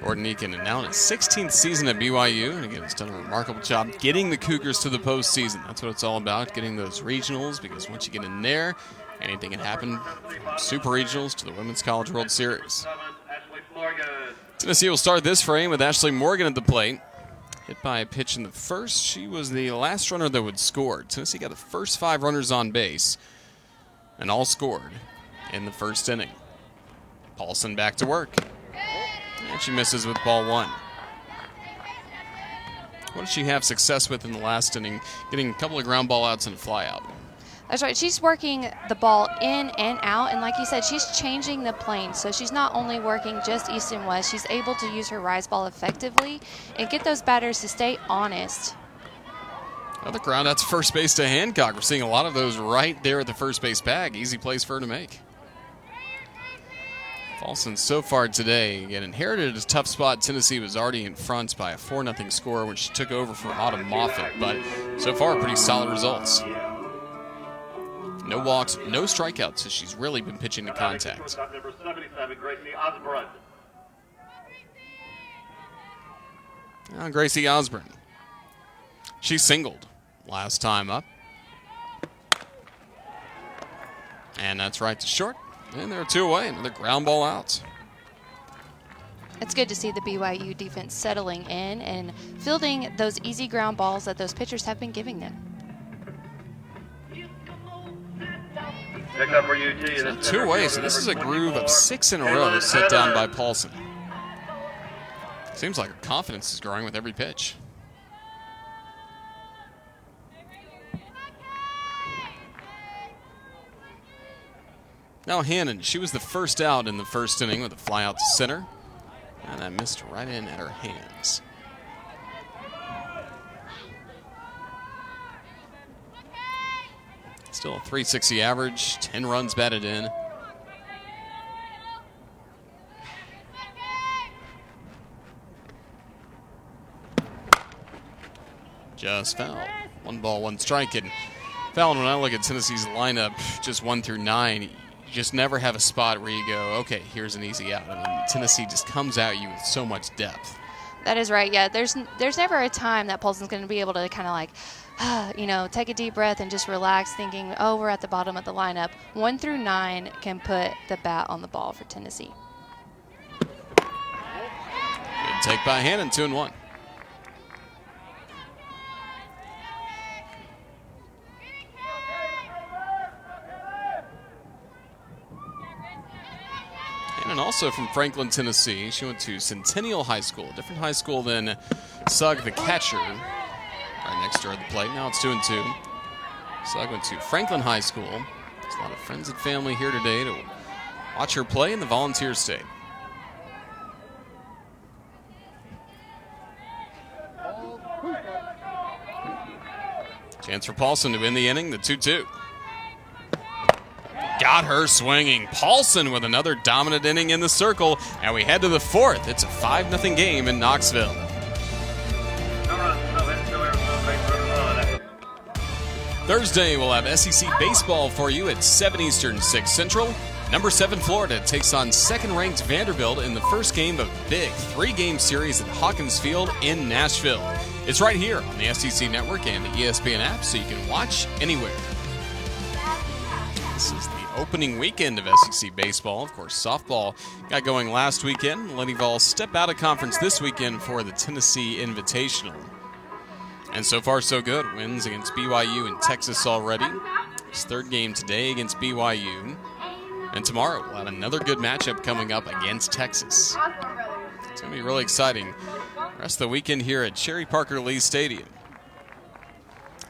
Gordon Eakin, now in his 16th season at BYU, and again, he's done a remarkable job getting the Cougars to the postseason. That's what it's all about, getting those regionals, because once you get in there, anything can happen from super regionals to the Women's College World Series. Tennessee will start this frame with Ashley Morgan at the plate. Hit by a pitch in the first. She was the last runner that would score. Tennessee got the first 5 runners on base, and all scored in the first inning. Paulson back to work. And she misses with ball 1. What did she have success with in the last inning? Getting a couple of ground ball outs and a fly out.
That's right. She's working the ball in and out. And like you said, she's changing the plane. So she's not only working just east and west. She's able to use her rise ball effectively and get those batters to stay honest.
Another ground out to first base to Hancock. We're seeing a lot of those right there at the first base bag. Easy place for her to make. Paulson so far today, again, inherited a tough spot. Tennessee was already in front by a 4-0 score when she took over for Autumn Moffitt, but so far pretty solid results. No walks, no strikeouts, so she's really been pitching to contact. Now Gracie Osborne. She singled last time up. And that's right to short. And they're 2 away, another ground ball out.
It's good to see the BYU defense settling in and fielding those easy ground balls that those pitchers have been giving them.
So 2 away, so this is a groove of 6 in a row set down by Paulson. Seems like her confidence is growing with every pitch. Now Hannon, she was the first out in the first inning with a fly out to center. And that missed right in at her hands. Still a .360 average, 10 runs batted in. Just fouled. 1 ball, 1 strike. And Fallon, when I look at Tennessee's lineup, just 1 through 9, you just never have a spot where you go, okay, here's an easy out. I mean, Tennessee just comes at you with so much depth.
That is right. Yeah, there's never a time that Paulson's going to be able to kind of like, take a deep breath and just relax, thinking, oh, we're at the bottom of the lineup. 1 through 9 can put the bat on the ball for Tennessee.
Good take by Hannon, 2-1. And also from Franklin, Tennessee. She went to Centennial High School, a different high school than Sugg, the catcher, right next to her at the plate. Now it's 2-2. Sugg went to Franklin High School. There's a lot of friends and family here today to watch her play in the Volunteer State. Chance for Paulson to win the inning, the 2-2. Got her swinging. Paulson with another dominant inning in the circle. And we head to the 4th. It's a 5-0 game in Knoxville. Thursday, we'll have SEC baseball for you at 7 Eastern, 6 Central. Number 7 Florida takes on second-ranked Vanderbilt in the first game of a big 3-game series at Hawkins Field in Nashville. It's right here on the SEC Network and the ESPN app, so you can watch anywhere. This is the opening weekend of SEC baseball. Of course, softball got going last weekend. Lenny Vol step out of conference this weekend for the Tennessee Invitational. And so far, so good. Wins against BYU and Texas already. His 3rd game today against BYU. And tomorrow, we'll have another good matchup coming up against Texas. It's going to be really exciting. The rest of the weekend here at Cherry Parker Lee Stadium.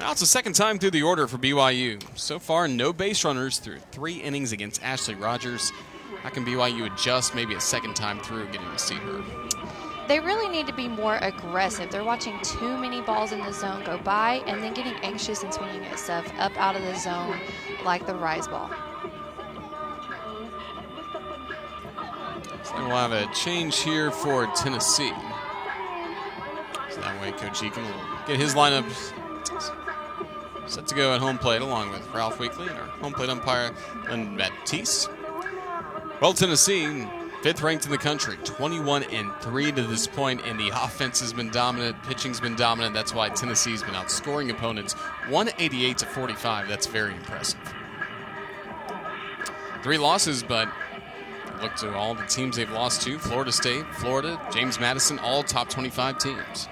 Now it's the second time through the order for BYU. So far, no base runners through 3 innings against Ashley Rogers. How can BYU adjust maybe a second time through getting to see her?
they really need to be more aggressive. They're watching too many balls in the zone go by and then getting anxious and swinging at stuff up out of the zone like the rise ball.
So we'll have a change here for Tennessee. So that way Coach Eakin will get his lineup set to go at home plate along with Ralph Weekly and our home plate umpire, Lynn Baptiste. Well, Tennessee, 5th ranked in the country, 21-3 to this point, and the offense has been dominant, pitching's been dominant. That's why Tennessee's been outscoring opponents 188-45. That's very impressive. 3 losses, but look to all the teams they've lost to: Florida State, Florida, James Madison, all top 25 teams.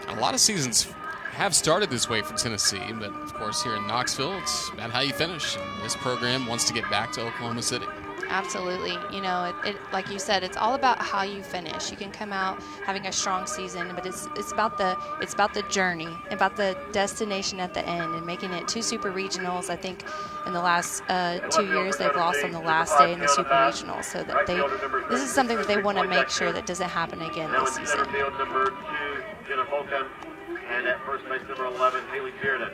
A lot of seasons have started this way for Tennessee, but of course here in Knoxville, it's about how you finish. And this program wants to get back to Oklahoma City.
Absolutely. You know, it like you said, it's all about how you finish. You can come out having a strong season, but it's about the journey, about the destination at the end, and making it 2 super regionals. I think in the last 2 years they've lost on the last day in the super regionals, so that this is something that they want to make sure that doesn't happen again this season.
Field number 2, Jenna Holcomb, and at first base number 11, Haley Bearden.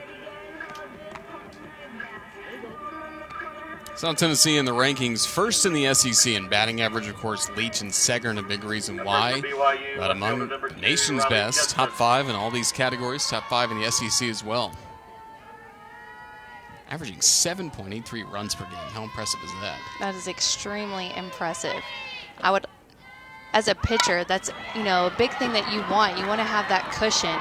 So Tennessee in the rankings, first in the SEC in batting average, of course. Leach and Segern, a big reason why. But among the nation's best, top 5 in all these categories, top 5 in the SEC as well. Averaging 7.83 runs per game. How impressive is that?
That is extremely impressive. I would, as a pitcher, that's, you know, a big thing that you want. You want to have that cushion.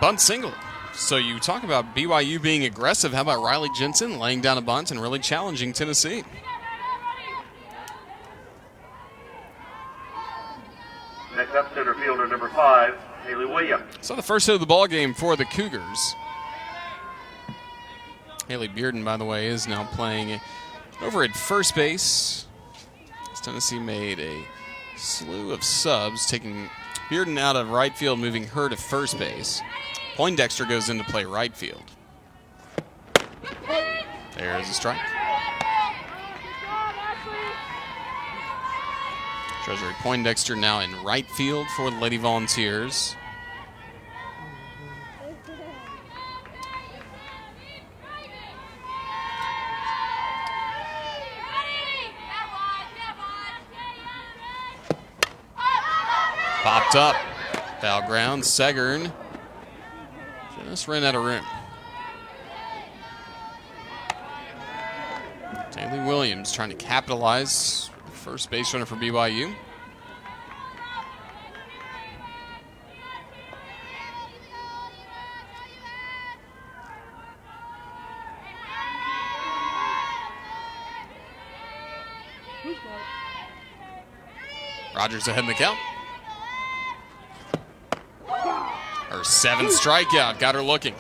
Bunt single. So you talk about BYU being aggressive. How about Riley Jensen laying down a bunt and really challenging Tennessee?
Next up, center fielder number 5, Haley Williams.
So the first hit of the ball game for the Cougars. Haley Bearden, by the way, is now playing over at first base. As Tennessee made a slew of subs, taking Bearden out of right field, moving her to first base. Poindexter goes in to play right field. There's a strike. Treasury Poindexter now in right field for the Lady Volunteers. Popped up. Foul ground. Segern just ran out of room. Haley Williams trying to capitalize. First base runner for BYU. Rogers ahead in the count. Her 7th strikeout got her looking.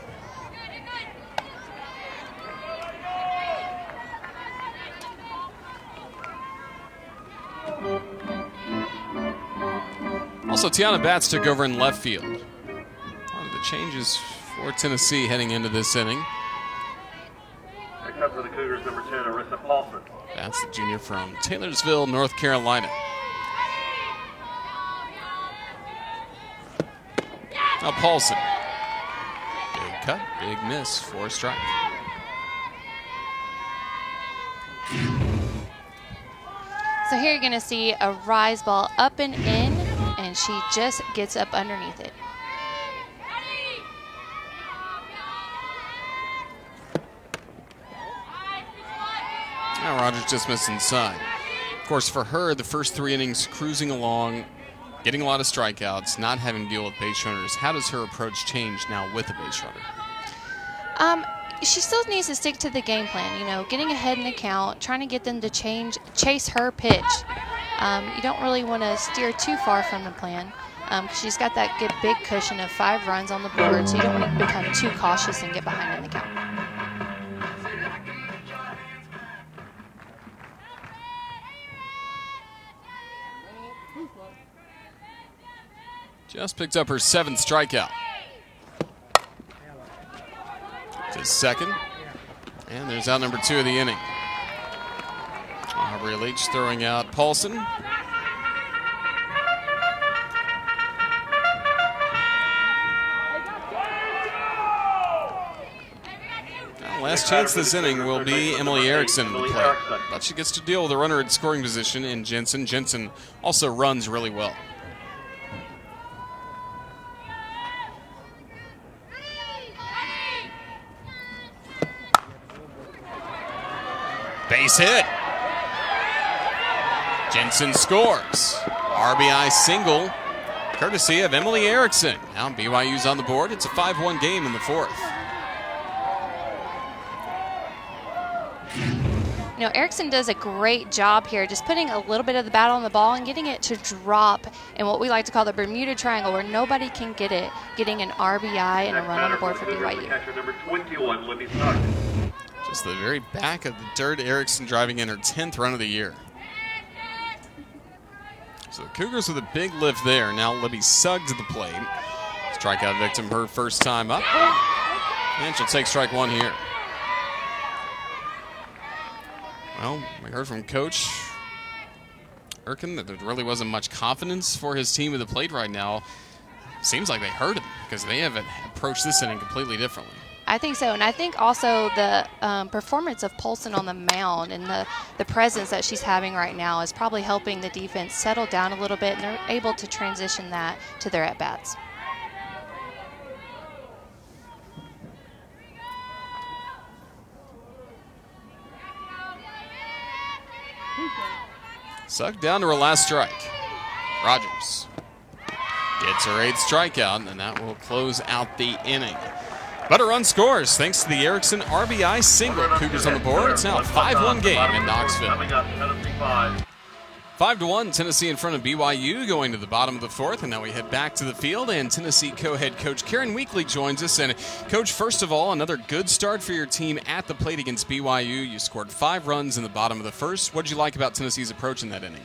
Also, Tiana Batts took over in left field. One of the changes for Tennessee heading into this inning.
Next up for the Cougars, number 10, Arissa Paulson.
Batts, the junior from Taylorsville, North Carolina. Now Paulson. Big cut, big miss for a strike.
So here you're going to see a rise ball up and in, and she just gets up underneath it.
Now Rogers just missed inside. Of course, for her, the first 3 innings cruising along, getting a lot of strikeouts, not having to deal with base runners. How does her approach change now with a base runner?
She still needs to stick to the game plan, you know, getting ahead in the count, trying to get them to chase her pitch. You don't really want to steer too far from the plan. She's got that good big cushion of 5 runs on the board, so you don't want to become too cautious and get behind in the count.
Just picked up her 7th strikeout. To second. And there's out number 2 of the inning. Aubrey Leach throwing out Paulson. Last chance this inning will be Emily Erickson in the plate, but she gets to deal with a runner in scoring position in Jensen. Jensen also runs really well. Base hit. Jensen scores. RBI single, courtesy of Emily Erickson. Now BYU's on the board. It's a 5-1 game in the fourth.
You know, Erickson does a great job here, just putting a little bit of the bat on the ball and getting it to drop in what we like to call the Bermuda Triangle, where nobody can get it, getting an RBI and a run on the board for BYU.
Number 21, Libby Sugg.
Just the very back of the dirt, Erickson driving in her 10th run of the year. So the Cougars with a big lift there. Now Libby Sugg to the plate. Strikeout victim her first time up. And she'll take strike one here. Well, we heard from Coach Erkin that there really wasn't much confidence for his team at the plate right now. Seems like they hurt him because they haven't approached this inning completely differently.
I think so, and I think also the performance of Polson on the mound and the presence that she's having right now is probably helping the defense settle down a little bit, and they're able to transition that to their at-bats.
Sugg down to her last strike. Rogers gets her 8th strikeout, and that will close out the inning. But a run scores thanks to the Erickson RBI single. Cougars on the board. It's now a 5-1 game in Knoxville. 5-1, Tennessee in front of BYU going to the bottom of the fourth, and now we head back to the field, and Tennessee co-head coach Karen Weekly joins us. And Coach, first of all, another good start for your team at the plate against BYU. You scored 5 runs in the bottom of the first. What did you like about Tennessee's approach in that inning?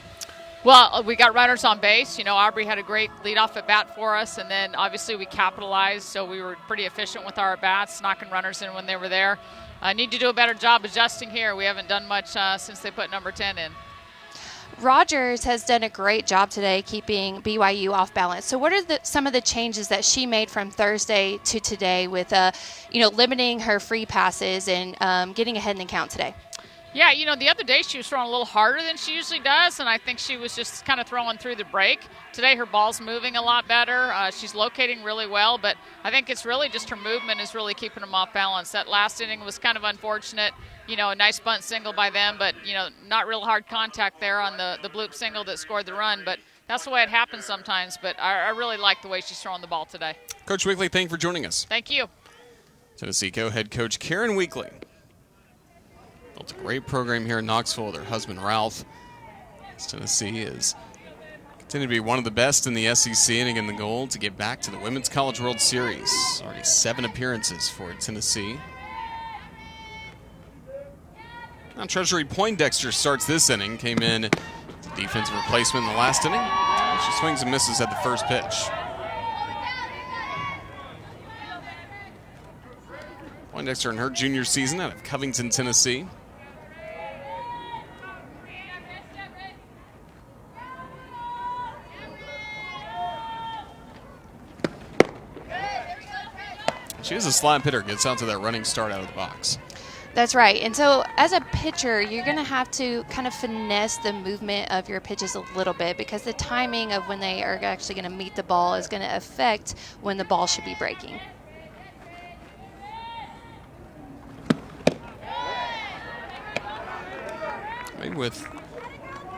Well, we got runners on base. You know, Aubrey had a great leadoff at bat for us, and then obviously we capitalized, so we were pretty efficient with our at bats, knocking runners in when they were there. I need to do a better job adjusting here. We haven't done much since they put number 10 in.
Rogers has done a great job today keeping BYU off balance. So what are some of the changes that she made from Thursday to today with, limiting her free passes and getting ahead in the count today?
Yeah, you know, the other day she was throwing a little harder than she usually does, and I think she was just kind of throwing through the break. Today her ball's moving a lot better. She's locating really well, but I think it's really just her movement is really keeping them off balance. That last inning was kind of unfortunate. You know, a nice bunt single by them, but, you know, not real hard contact there on the bloop single that scored the run. But that's the way it happens sometimes, but I really like the way she's throwing the ball today.
Coach Weekly, thank you for joining us.
Thank you.
Tennessee co-head coach Karen Weekly. Built a great program here in Knoxville with her husband Ralph. Tennessee is continued to be one of the best in the SEC, and again the goal to get back to the Women's College World Series. Already 7 appearances for Tennessee. Now Treasury Poindexter starts this inning. Came in as a defensive replacement in the last inning. She swings and misses at the first pitch. Poindexter in her junior season out of Covington, Tennessee. She is a slap hitter, gets out to that running start out of the box.
That's right. And so as a pitcher, you're going to have to kind of finesse the movement of your pitches a little bit, because the timing of when they are actually going to meet the ball is going to affect when the ball should be breaking.
Maybe with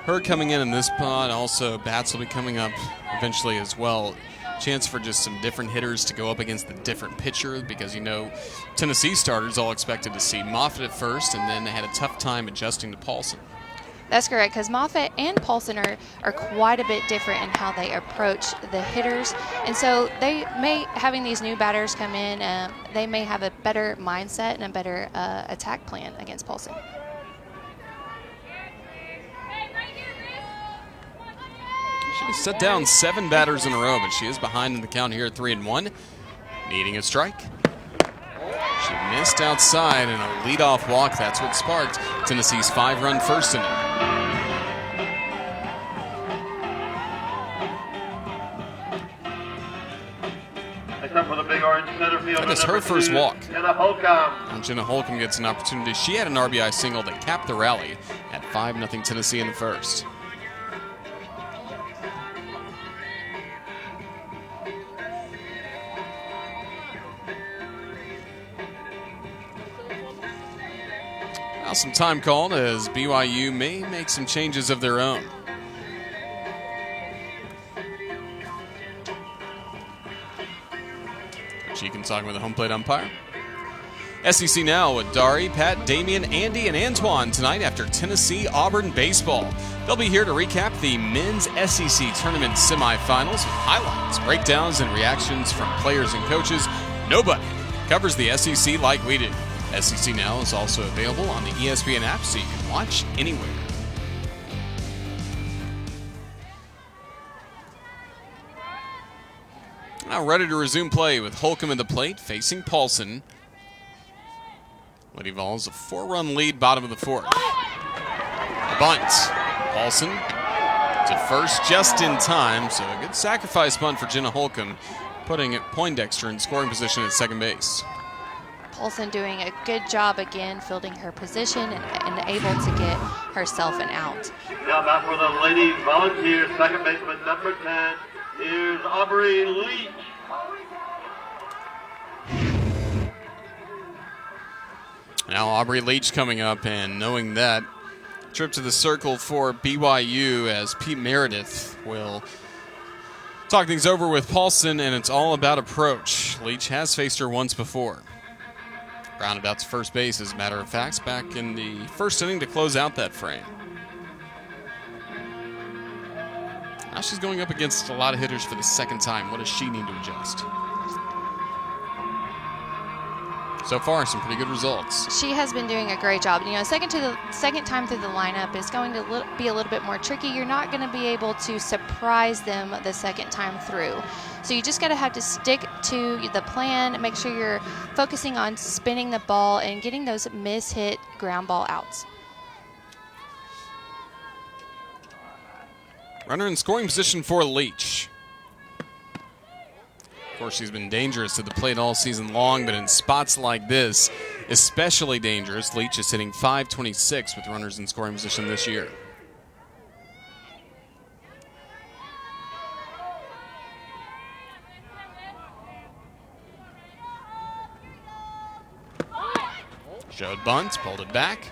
her coming in this spot, also bats will be coming up eventually as well. Chance for just some different hitters to go up against the different pitcher, because, you know, Tennessee starters all expected to see Moffitt at first, and then they had a tough time adjusting to Paulson.
That's correct, because Moffitt and Paulson are quite a bit different in how they approach the hitters. And so they may, having these new batters come in, they may have a better mindset and a better attack plan against Paulson.
She set down 7 batters in a row, but she is behind in the count here at 3-1. Needing a strike. She missed outside, and a leadoff walk. That's what sparked Tennessee's 5-run first inning.
Except for the big orange center field.
That is her first walk.
Jenna Holcomb.
Now Jenna Holcomb gets an opportunity. She had an RBI single that capped the rally at 5-0 Tennessee in the first. Now some time called as BYU may make some changes of their own. She can talk with the home plate umpire. SEC now with Dari, Pat, Damian, Andy, and Antoine tonight after Tennessee-Auburn baseball. They'll be here to recap the men's SEC tournament semifinals with highlights, breakdowns, and reactions from players and coaches. Nobody covers the SEC like we do. SEC Now is also available on the ESPN app, so you can watch anywhere. Now ready to resume play with Holcomb at the plate, facing Paulson. Lady Vols a 4-run lead, bottom of the fourth. A bunt. Paulson to first just in time, so a good sacrifice bunt for Jenna Holcomb, putting Poindexter in scoring position at second base.
Paulson doing a good job again, fielding her position and able to get herself an out.
Now back for the Lady Volunteers, second baseman number 10. Here's Aubrey Leach.
Now Aubrey Leach coming up, and knowing that, trip to the circle for BYU as Pete Meredith will talk things over with Paulson, and it's all about approach. Leach has faced her once before. Grounded out to first base, as a matter of fact, back in the first inning to close out that frame. Now she's going up against a lot of hitters for the second time. What does she need to adjust? So far, some pretty good results.
She has been doing a great job. You know, second time through the lineup is going to be a little bit more tricky. You're not going to be able to surprise them the second time through. So you just got to have to stick to the plan, make sure you're focusing on spinning the ball and getting those miss-hit ground ball outs.
Runner in scoring position for Leach. Of course, she's been dangerous at the plate all season long, but in spots like this, especially dangerous. Leach is hitting .526 with runners in scoring position this year. Showed bunt, pulled it back.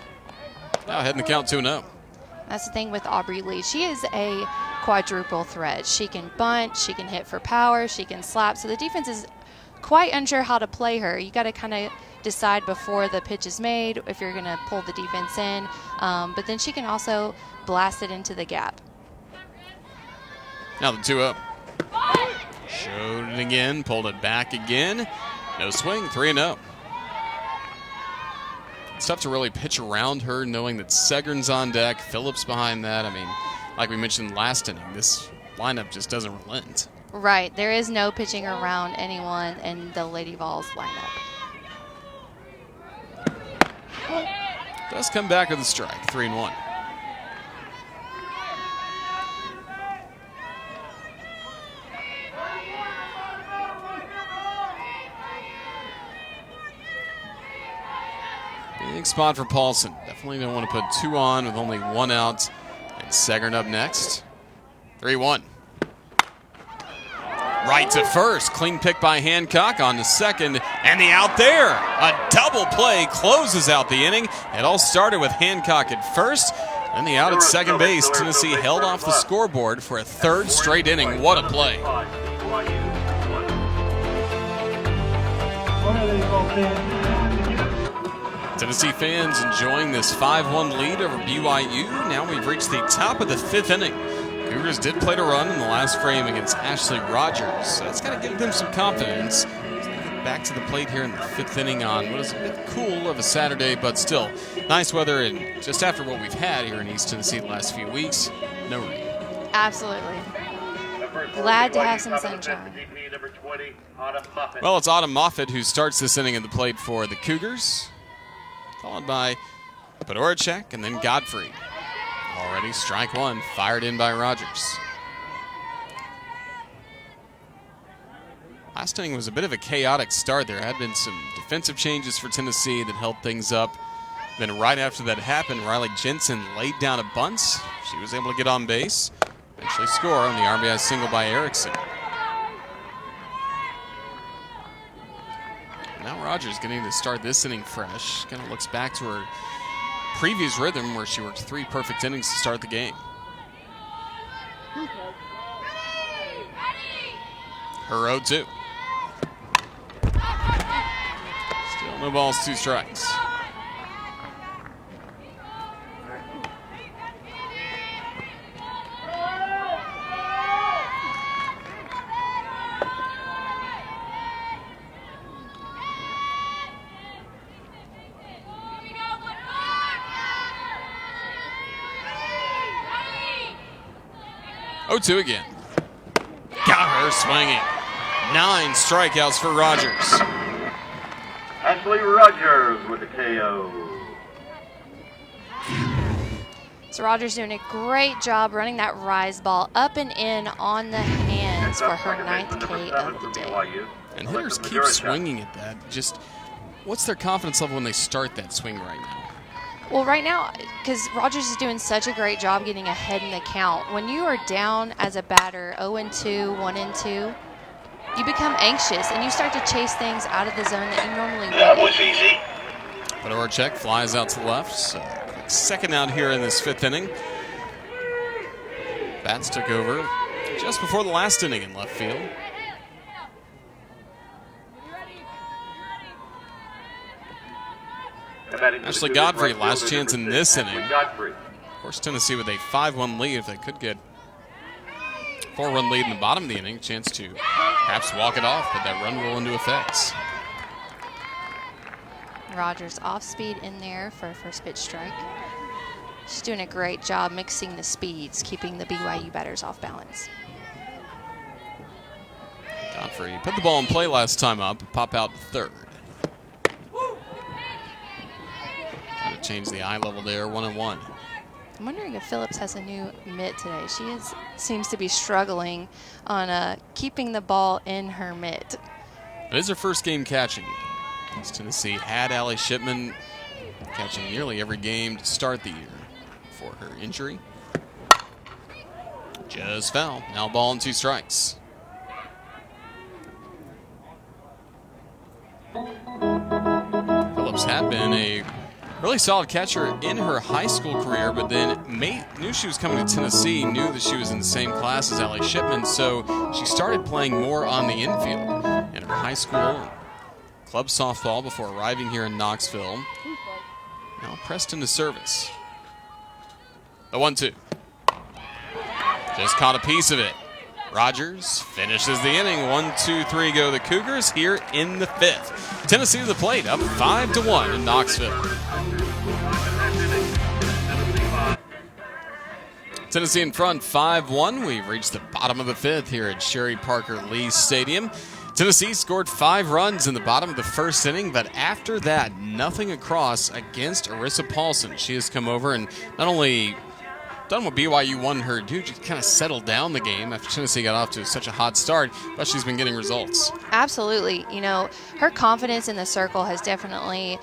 Now heading the count 2-0.
That's the thing with Aubrey Lee. She is a quadruple threat. She can bunt, she can hit for power, she can slap. So the defense is quite unsure how to play her. You got to kind of decide before the pitch is made if you're going to pull the defense in. But then she can also blast it into the gap.
Now the 2-0. Showed it again, pulled it back again. No swing, 3-0. It's tough to really pitch around her, knowing that Segern's on deck, Phillips behind that. I mean, like we mentioned last inning, this lineup just doesn't relent.
Right. There is no pitching around anyone in the Lady Vols lineup.
Does come back with a strike, 3-1. Big spot for Paulson. Definitely don't want to put two on with only one out. And Segern up next. 3-1. Right to first. Clean pick by Hancock on to second. And the out there. A double play closes out the inning. It all started with Hancock at first. Then the out at second base. Tennessee held off the scoreboard for a third straight inning. What a play. Tennessee fans enjoying this 5-1 lead over BYU. Now we've reached the top of the fifth inning. Cougars did play to run in the last frame against Ashley Rogers. So that's got to give them some confidence. Back to the plate here in the fifth inning on what is a bit cool of a Saturday, but still nice weather. And just after what we've had here in East Tennessee the last few weeks, no rain.
Absolutely. Glad to have some sunshine.
Well, it's Autumn Moffitt who starts this inning at the plate for the Cougars, followed by Podoracek and then Godfrey. Already strike one, fired in by Rogers. Last inning was a bit of a chaotic start. There had been some defensive changes for Tennessee that held things up. Then right after that happened, Riley Jensen laid down a bunt. She was able to get on base, eventually score on the RBI single by Erickson. Now Rogers getting to start this inning fresh. Kind of looks back to her previous rhythm where she worked 3 perfect innings to start the game. Her 0-2. Still no balls, 2 strikes. Oh, 2 again. Got her swinging. 9 strikeouts for Rogers.
Ashley Rogers with the KO.
So Rogers doing a great job running that rise ball up and in on the hands for her 9th K of the day.
And hitters keep swinging at that. Just what's their confidence level when they start that swing right now?
Well, right now, because Rogers is doing such a great job getting ahead in the count, when you are down as a batter 0-2, 1-2, you become anxious and you start to chase things out of the zone that you normally wouldn't.
That was easy.
Fedorchuk flies out to the left. So quick second out here in this 5th inning. Bats took over just before the last inning in left field. Ashley Godfrey, last chance in this inning. Of course, Tennessee with a 5-1 lead. If they could get 4-run lead in the bottom of the inning, chance to perhaps walk it off, but that run will into effect.
Rogers off speed in there for a first pitch strike. She's doing a great job mixing the speeds, keeping the BYU batters off balance.
Godfrey put the ball in play last time up, pop out 3rd. Trying to change the eye level there, 1-1.
I'm wondering if Phillips has a new mitt today. She seems to be struggling on keeping the ball in her mitt.
It is her first game catching. As Tennessee had Allie Shipman catching nearly every game to start the year before her injury. Just foul. Now ball and 2 strikes. Phillips had been a really solid catcher in her high school career, but then knew she was coming to Tennessee, knew that she was in the same class as Allie Shipman, so she started playing more on the infield in her high school club softball before arriving here in Knoxville. Now pressed into service. The 1-2. Just caught a piece of it. Rogers finishes the inning. 1-2-3 go the Cougars here in the 5th. Tennessee to the plate, up 5-1 in Knoxville. Tennessee in front, 5-1. We've reached the bottom of the 5th here at Sherry Parker Lee Stadium. Tennessee scored 5 runs in the bottom of the 1st inning, but after that, nothing across against Arissa Paulson. She has come over and not only done what BYU wanted her to do, just kind of settled down the game after Tennessee got off to such a hot start, but she's been getting results.
Absolutely. You know, her confidence in the circle has definitely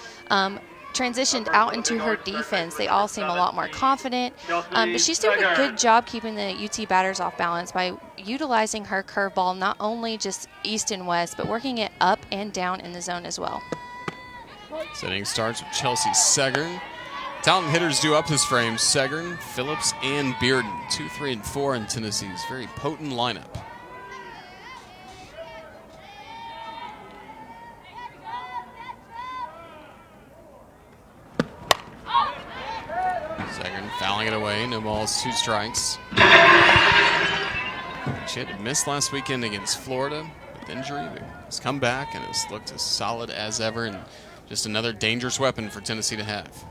transitioned out into her defense. They all seem a lot more confident, but she's doing a good job keeping the UT batters off balance by utilizing her curveball, not only just east and west, but working it up and down in the zone as well.
This inning starts with Chelsea Segern. Talented hitters do up this frame: Segern, Phillips, and Bearden. 2, 3, and 4 in Tennessee's very potent lineup. Segern fouling it away. No balls, 2 strikes. She had to miss last weekend against Florida with injury, but has come back and has looked as solid as ever, and just another dangerous weapon for Tennessee to have.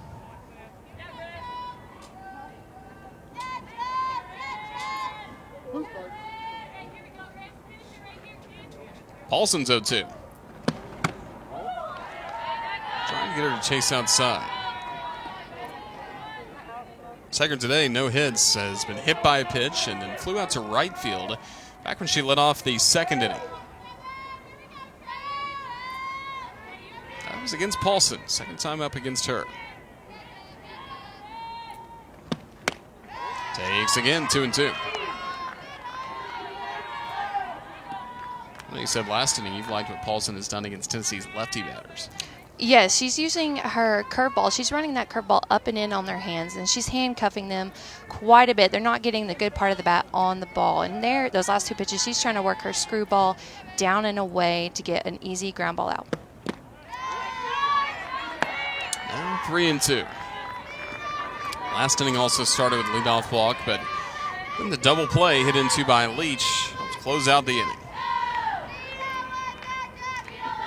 Paulson's 0-2. Trying to get her to chase outside. Segern today, no hits, has been hit by a pitch and then flew out to right field back when she led off the 2nd inning. was against Paulson. Second time up against her. Takes again, 2-2. Well, you said last inning you've liked what Paulson has done against Tennessee's lefty batters.
Yes, she's using her curveball. She's running that curveball up and in on their hands, and she's handcuffing them quite a bit. They're not getting the good part of the bat on the ball. And there, those last two pitches, she's trying to work her screwball down and away to get an easy ground ball out.
Now 3-2. Last inning also started with leadoff walk, but then the double play hit into by Leach helps close out the inning.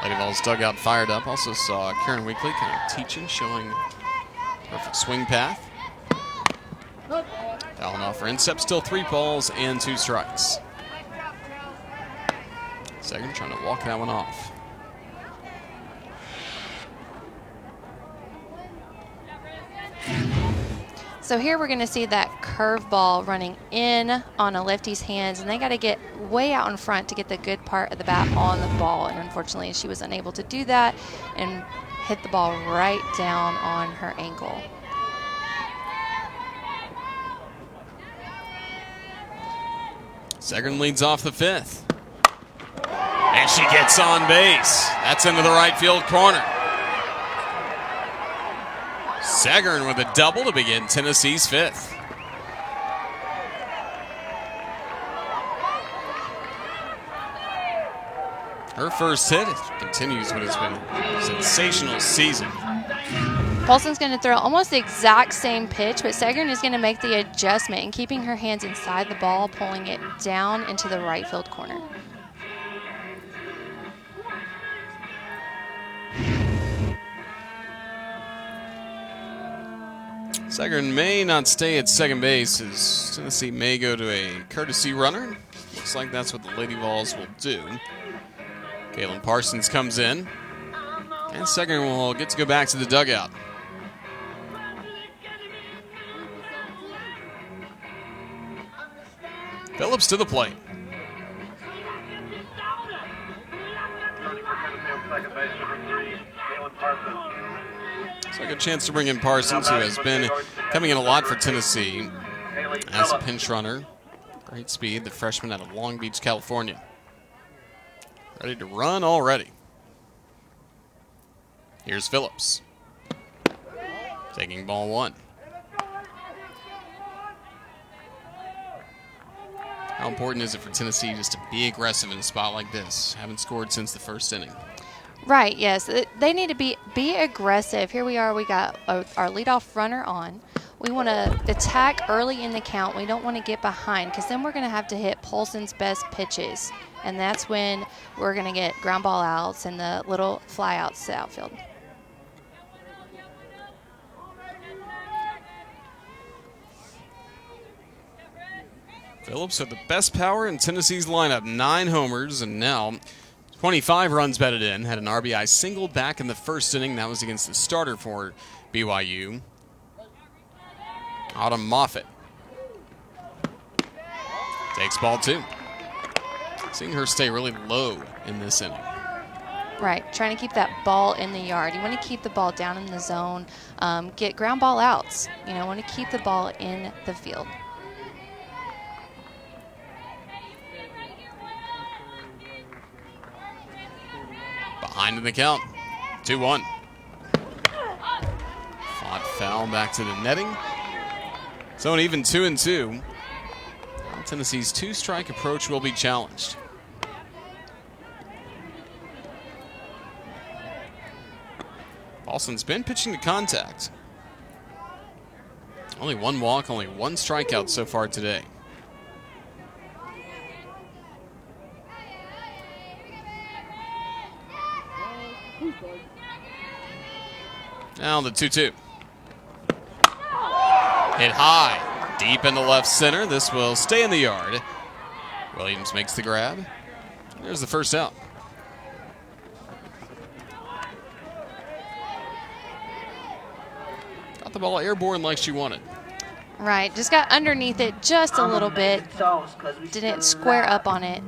Lady Vols dugout fired up. Also saw Karen Weekly kind of teaching, showing perfect swing path. Fouling off for instep, still 3 balls and 2 strikes. Second trying to walk that one off.
So here we're going to see that curveball running in on a lefty's hands, and they got to get way out in front to get the good part of the bat on the ball. And unfortunately, she was unable to do that and hit the ball right down on her ankle.
Seguin leads off the 5th. And she gets on base. That's into the right field corner. Seguin with a double to begin Tennessee's 5th. Her first hit continues what has been a sensational season.
Paulson's going to throw almost the exact same pitch, but Seguin is going to make the adjustment and keeping her hands inside the ball, pulling it down into the right field corner.
Seguin may not stay at second base as Tennessee may go to a courtesy runner. Looks like that's what the Lady Vols will do. Kaylin Parsons comes in, and Seguin will get to go back to the dugout. Phillips to the plate.
Turning for Tennessee on second base, number 3, Kaylin Parsons.
Looks like a chance to bring in Parsons, who has been coming in a lot for Tennessee as a pinch runner. Great speed, the freshman out of Long Beach, California. Ready to run already. Here's Phillips. Taking ball 1. How important is it for Tennessee just to be aggressive in a spot like this? Haven't scored since the first inning.
Right, yes. They need to be aggressive. Here we are. We got our leadoff runner on. We want to attack early in the count. We don't want to get behind because then we're going to have to hit Paulson's best pitches. And that's when we're going to get ground ball outs and the little fly outs to outfield.
Phillips had the best power in Tennessee's lineup, 9 homers, and now 25 runs batted in. Had an RBI single back in the first inning. That was against the starter for BYU, Autumn Moffitt. Takes ball 2. Seeing her stay really low in this inning.
Right, trying to keep that ball in the yard. You want to keep the ball down in the zone, get ground ball outs. You know, want to keep the ball in the field.
Behind in the count, 2-1. Fought foul back to the netting. So an even 2-2. Now Tennessee's 2-strike approach will be challenged. Paulson's been pitching to contact. Only 1 walk, only 1 strikeout so far today. Now the 2-2. Hit high, deep into left center. This will stay in the yard. Williams makes the grab. There's the first out. Got the ball airborne like she wanted.
Right, just got underneath it just a little bit. Didn't square up on it,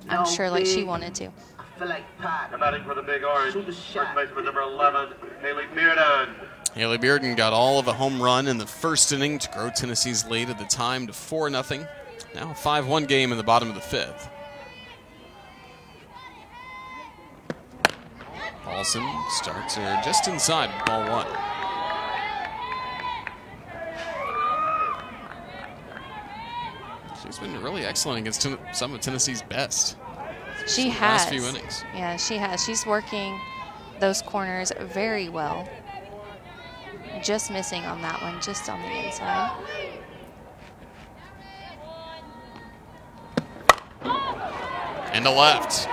I'm sure, like she wanted to.
feel like Pat.
The batting for the Big Orange.
Shoot the
First
shot.
baseman number 11, Haley Bearden.
Haley Bearden got all of a home run in the first inning to grow Tennessee's lead at the time to 4-0. Now a 5-1 game in the bottom of the fifth. Paulson starts her just inside with ball one. She's been really excellent against some of Tennessee's best.
She has.
Last few innings.
Yeah, she has. She's working those corners very well. Just missing on that one, just on the inside.
And to left.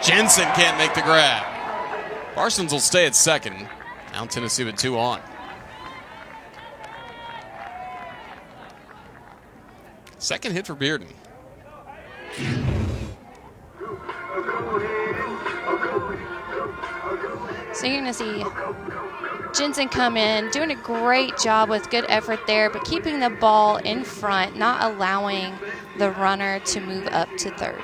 Jensen can't make the grab. Parsons will stay at second. Now Tennessee with 2 on. Second hit for Bearden.
So you're going to see Jensen come in, doing a great job with good effort there, but keeping the ball in front, not allowing the runner to move up to third.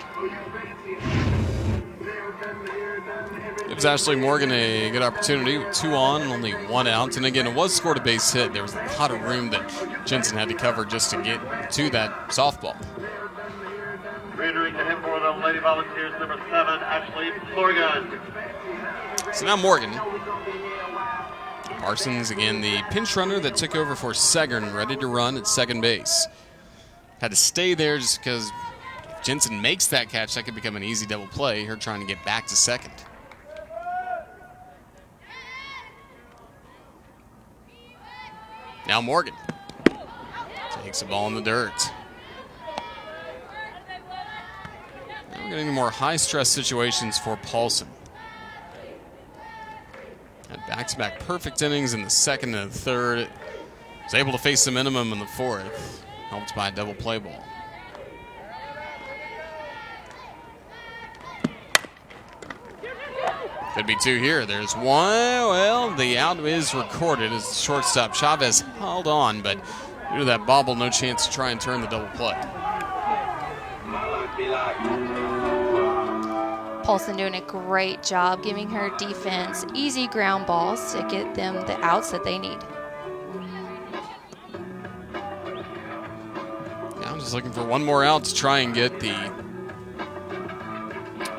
Gives Ashley Morgan a good opportunity with 2 on, only 1 out. And again, it was scored a base hit. There was a lot of room that Jensen had to cover just to get to that softball.
Rendering the hit for the Lady Volunteers, number 7, Ashley Morgan.
So now Morgan. Parsons, again, the pinch runner that took over for Segern, ready to run at second base. Had to stay there just because if Jensen makes that catch, that could become an easy double play. Her trying to get back to second. Now Morgan takes the ball in the dirt. Now we're getting more high-stress situations for Paulson. Had back-to-back perfect innings in the second and the third. Was able to face the minimum in the fourth. Helped by a double play ball. Could be 2 here. There's 1. Well, the out is recorded as the shortstop. Chavez held on, but due to that bobble, no chance to try and turn the double play.
Paulson doing a great job giving her defense easy ground balls to get them the outs that they need.
Now just looking for 1 more out to try and get the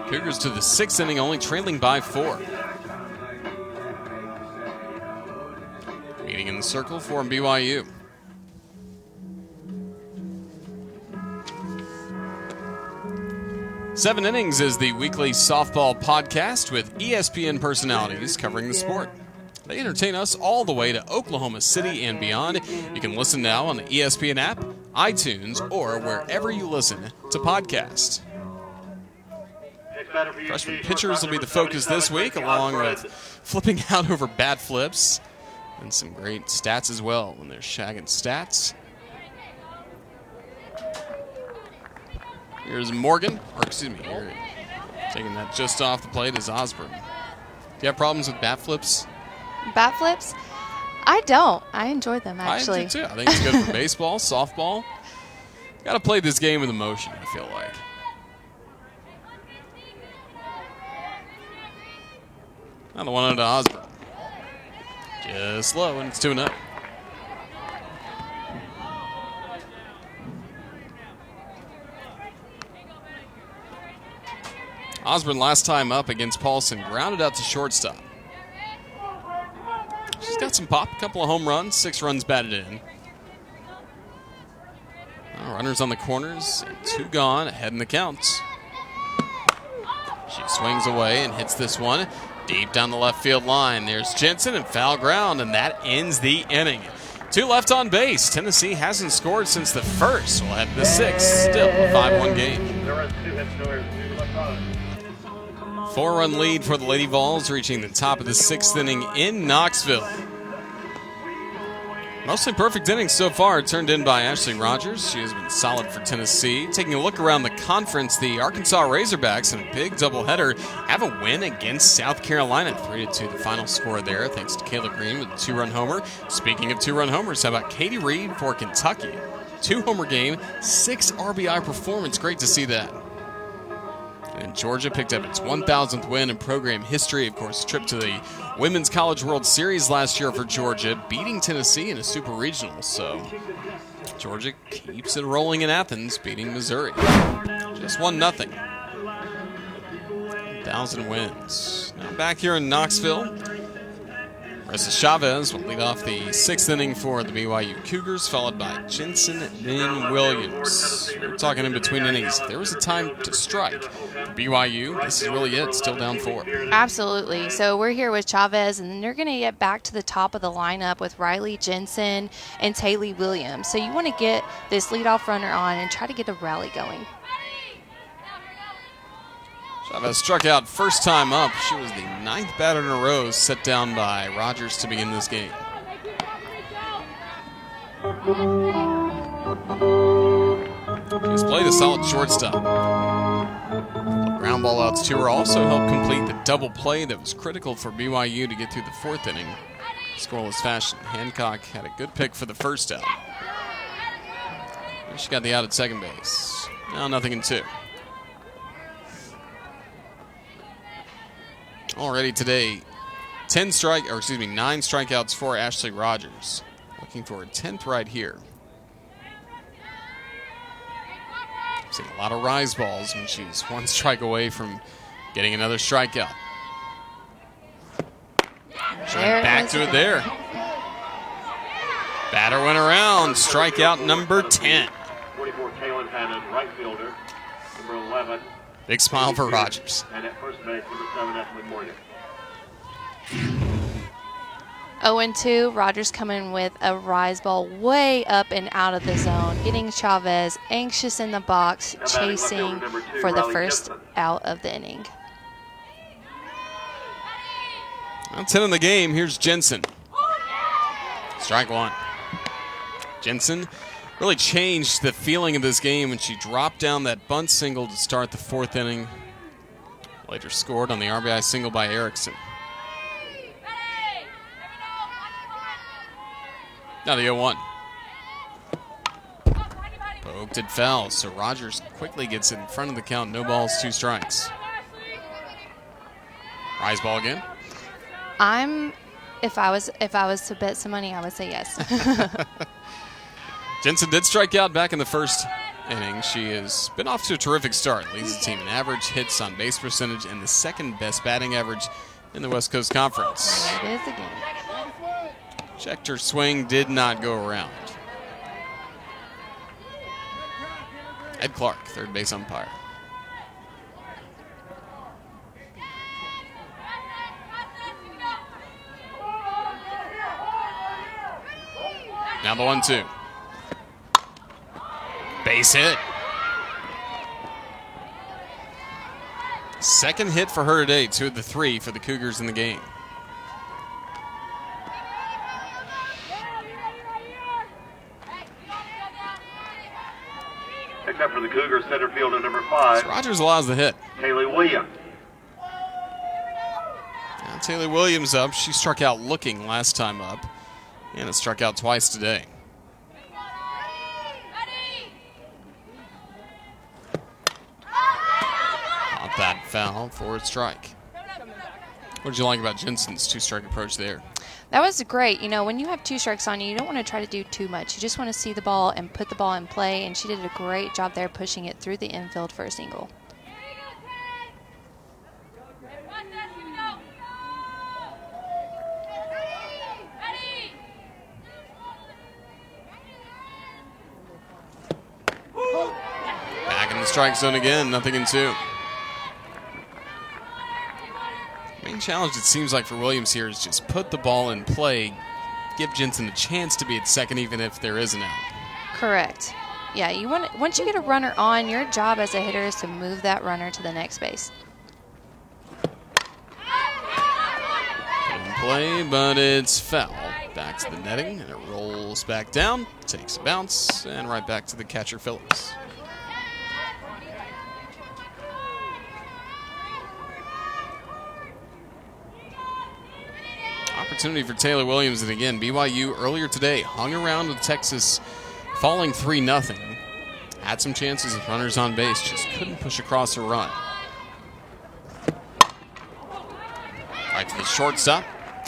Cougars to the 6th inning, only trailing by 4. Meeting in the circle for BYU. Seven Innings is the weekly softball podcast with ESPN personalities covering the sport. They entertain us all the way to Oklahoma City and beyond. You can listen now on the ESPN app, iTunes, or wherever you listen to podcasts. Freshman pitchers will be the focus this week, along with flipping out over bat flips and some great stats as well when they're shagging stats. Here's Morgan, or excuse me, here, taking that just off the plate is Osborne. Do you have problems with bat flips?
Bat flips? I don't. I enjoy them, actually.
I do too. I think it's good for baseball, softball. Got to play this game with emotion, I feel like. Another one into Osborne. Just low, and it's 2-0. Osborne last time up against Paulson, grounded out to shortstop. She's got some pop, a couple of home runs, 6 runs batted in. Runners on the corners, 2 gone, ahead in the counts. She swings away and hits this one deep down the left field line. There's Jensen and foul ground, and that ends the inning. 2 left on base. Tennessee hasn't scored since the first. We'll head to the 6th, still a 5-1 game. 4-run lead for the Lady Vols, reaching the top of the 6th inning in Knoxville. Mostly perfect innings so far, turned in by Ashley Rogers. She has been solid for Tennessee. Taking a look around the conference, the Arkansas Razorbacks in a big doubleheader have a win against South Carolina. 3-2 the final score there, thanks to Kayla Green with a 2-run homer. Speaking of 2-run homers, how about Katie Reed for Kentucky? 2-homer game, 6 RBI performance. Great to see that. And Georgia picked up its 1,000th win in program history. Of course, trip to the Women's College World Series last year for Georgia, beating Tennessee in a super regional. So Georgia keeps it rolling in Athens, beating Missouri. Just 1-0. 1,000 wins. Now back here in Knoxville, Marissa Chavez will lead off the 6th inning for the BYU Cougars, followed by Jensen Lynn Williams. We're talking in between innings. There was a time to strike. BYU, this is really it, still down 4.
Absolutely. So we're here with Chavez, and then they're going to get back to the top of the lineup with Riley Jensen and Taylor Williams. So you want to get this leadoff runner on and try to get a rally going.
Chavez struck out first time up. She was the 9th batter in a row set down by Rogers to begin this game. She's played a solid shortstop. Ground ball outs to her also helped complete the double play that was critical for BYU to get through the 4th inning. Scoreless fashion. Hancock had a good pick for the first out. She got the out at second base. Now 0-2. Already today, 9 strikeouts for Ashley Rogers. Looking for a 10th right here. Seen a lot of rise balls when she's 1 strike away from getting another strikeout. Back to it there. Batter went around. Strikeout number 10.
44, Kaylin Hannon, right fielder. Number 11.
Big smile for Rogers.
And at first base, number 7, Ethelyn Morgan.
0-2, Rogers coming with a rise ball way up and out of the zone, getting Chavez anxious in the box, chasing for the first out of the inning.
Now 10 in the game. Here's Jensen. Strike 1. Jensen really changed the feeling of this game when she dropped down that bunt single to start the 4th inning. Later scored on the RBI single by Erickson. Now the 0-1. Poked it foul, so Rogers quickly gets it in front of the count. No balls, 2 strikes. Rise ball again.
If I was to bet some money, I would say yes.
Jensen did strike out back in the 1st inning. She has been off to a terrific start. Leads the team in average, hits on base percentage, and the 2nd best batting average in the West Coast Conference.
It is again.
Checked her swing, did not go around. Ed Clark, 3rd base umpire. Now the 1-2. Base hit. 2nd hit for her today, 2 of the 3 for the Cougars in the game.
Picked up for the Cougars, center fielder, number 5.
So Rogers allows the hit.
Kaylee Williams.
Now Taylor Williams up. She struck out looking last time up, and it struck out twice today. Not that foul for a strike. What did you like about Jensen's 2-strike approach there?
That was great. You know, when you have 2 strikes on you, you don't want to try to do too much. You just want to see the ball and put the ball in play, and she did a great job there pushing it through the infield for a single.
Back in the strike zone again, 0-2. Main challenge, it seems like, for Williams here is just put the ball in play, give Jensen a chance to be at second even if there is an out.
Correct. Yeah, you want once you get a runner on, your job as a hitter is to move that runner to the next base.
In play, but it's foul. Back to the netting, and it rolls back down, takes a bounce, and right back to the catcher, Phillips. Opportunity for Taylor Williams, and again, BYU earlier today hung around with Texas, falling 3-0. Had some chances with runners on base, just couldn't push across a run. Right to the shortstop.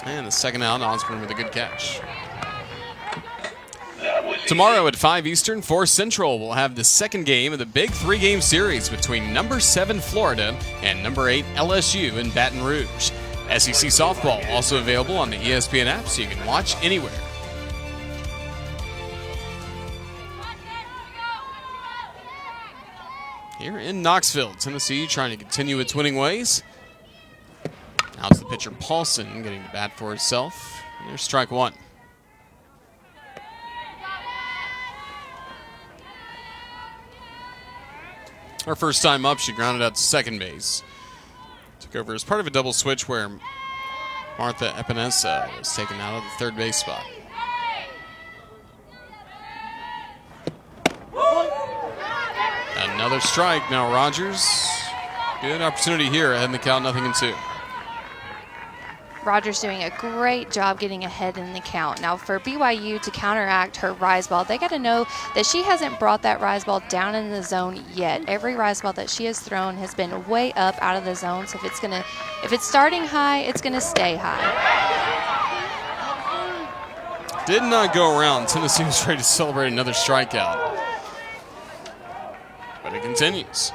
And the second out, Osborne with a good catch. Tomorrow at 5 Eastern, 4 Central, we'll have the second game of the big 3-game series between number 7 Florida and number 8 LSU in Baton Rouge. SEC Softball also available on the ESPN app, so you can watch anywhere. Here in Knoxville, Tennessee trying to continue its winning ways. Now it's the pitcher Paulson getting the bat for himself. And there's strike one. Her first time up, she grounded out to second base. Took over as part of a double switch where Martha Epinesa was taken out of the third base spot. Another strike. Now Rogers. Good opportunity here ahead in the count, 0-2.
Rogers doing a great job getting ahead in the count. Now for BYU to counteract her rise ball, they got to know that she hasn't brought that rise ball down in the zone yet. Every rise ball that she has thrown has been way up out of the zone. So if it's starting high, it's gonna stay high.
Did not go around. Tennessee was ready to celebrate another strikeout. But it continues.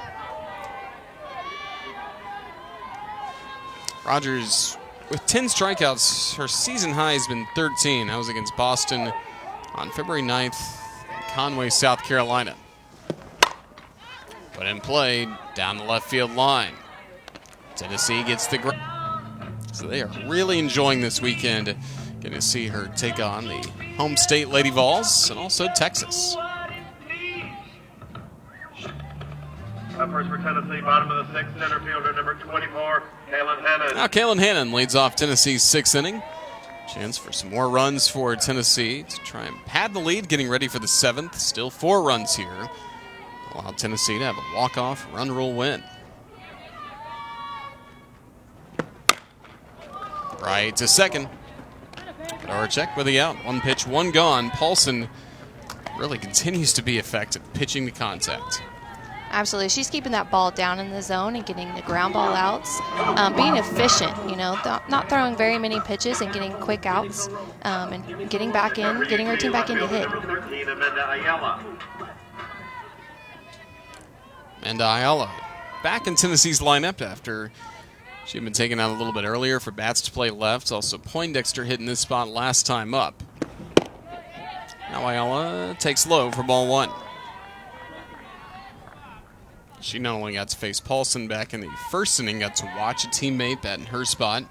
Rogers with 10 strikeouts, her season high has been 13. That was against Boston on February 9th in Conway, South Carolina. But in play, down the left field line. Tennessee gets the ground. So they are really enjoying this weekend. Getting to see her take on the home state Lady Vols and also Texas.
First for Tennessee, bottom of the 6th, center fielder number 24, Kaylin Hannon.
Now Kaylin Hannon leads off Tennessee's 6th inning. Chance for some more runs for Tennessee to try and pad the lead, getting ready for the 7th. Still 4 runs here. Allow Tennessee to have a walk-off run rule win. Right to second. Doracek with the out. 1 pitch, 1 gone. Paulson really continues to be effective pitching to contact.
Absolutely. She's keeping that ball down in the zone and getting the ground ball outs, being efficient, not throwing very many pitches and getting quick outs, and getting back in, getting her team back in to hit.
Amanda Ayala back in Tennessee's lineup after she had been taken out a little bit earlier for bats to play left. Also Poindexter hitting this spot last time up. Now Ayala takes low for ball 1. She not only got to face Paulson back in the first inning, got to watch a teammate bat in her spot.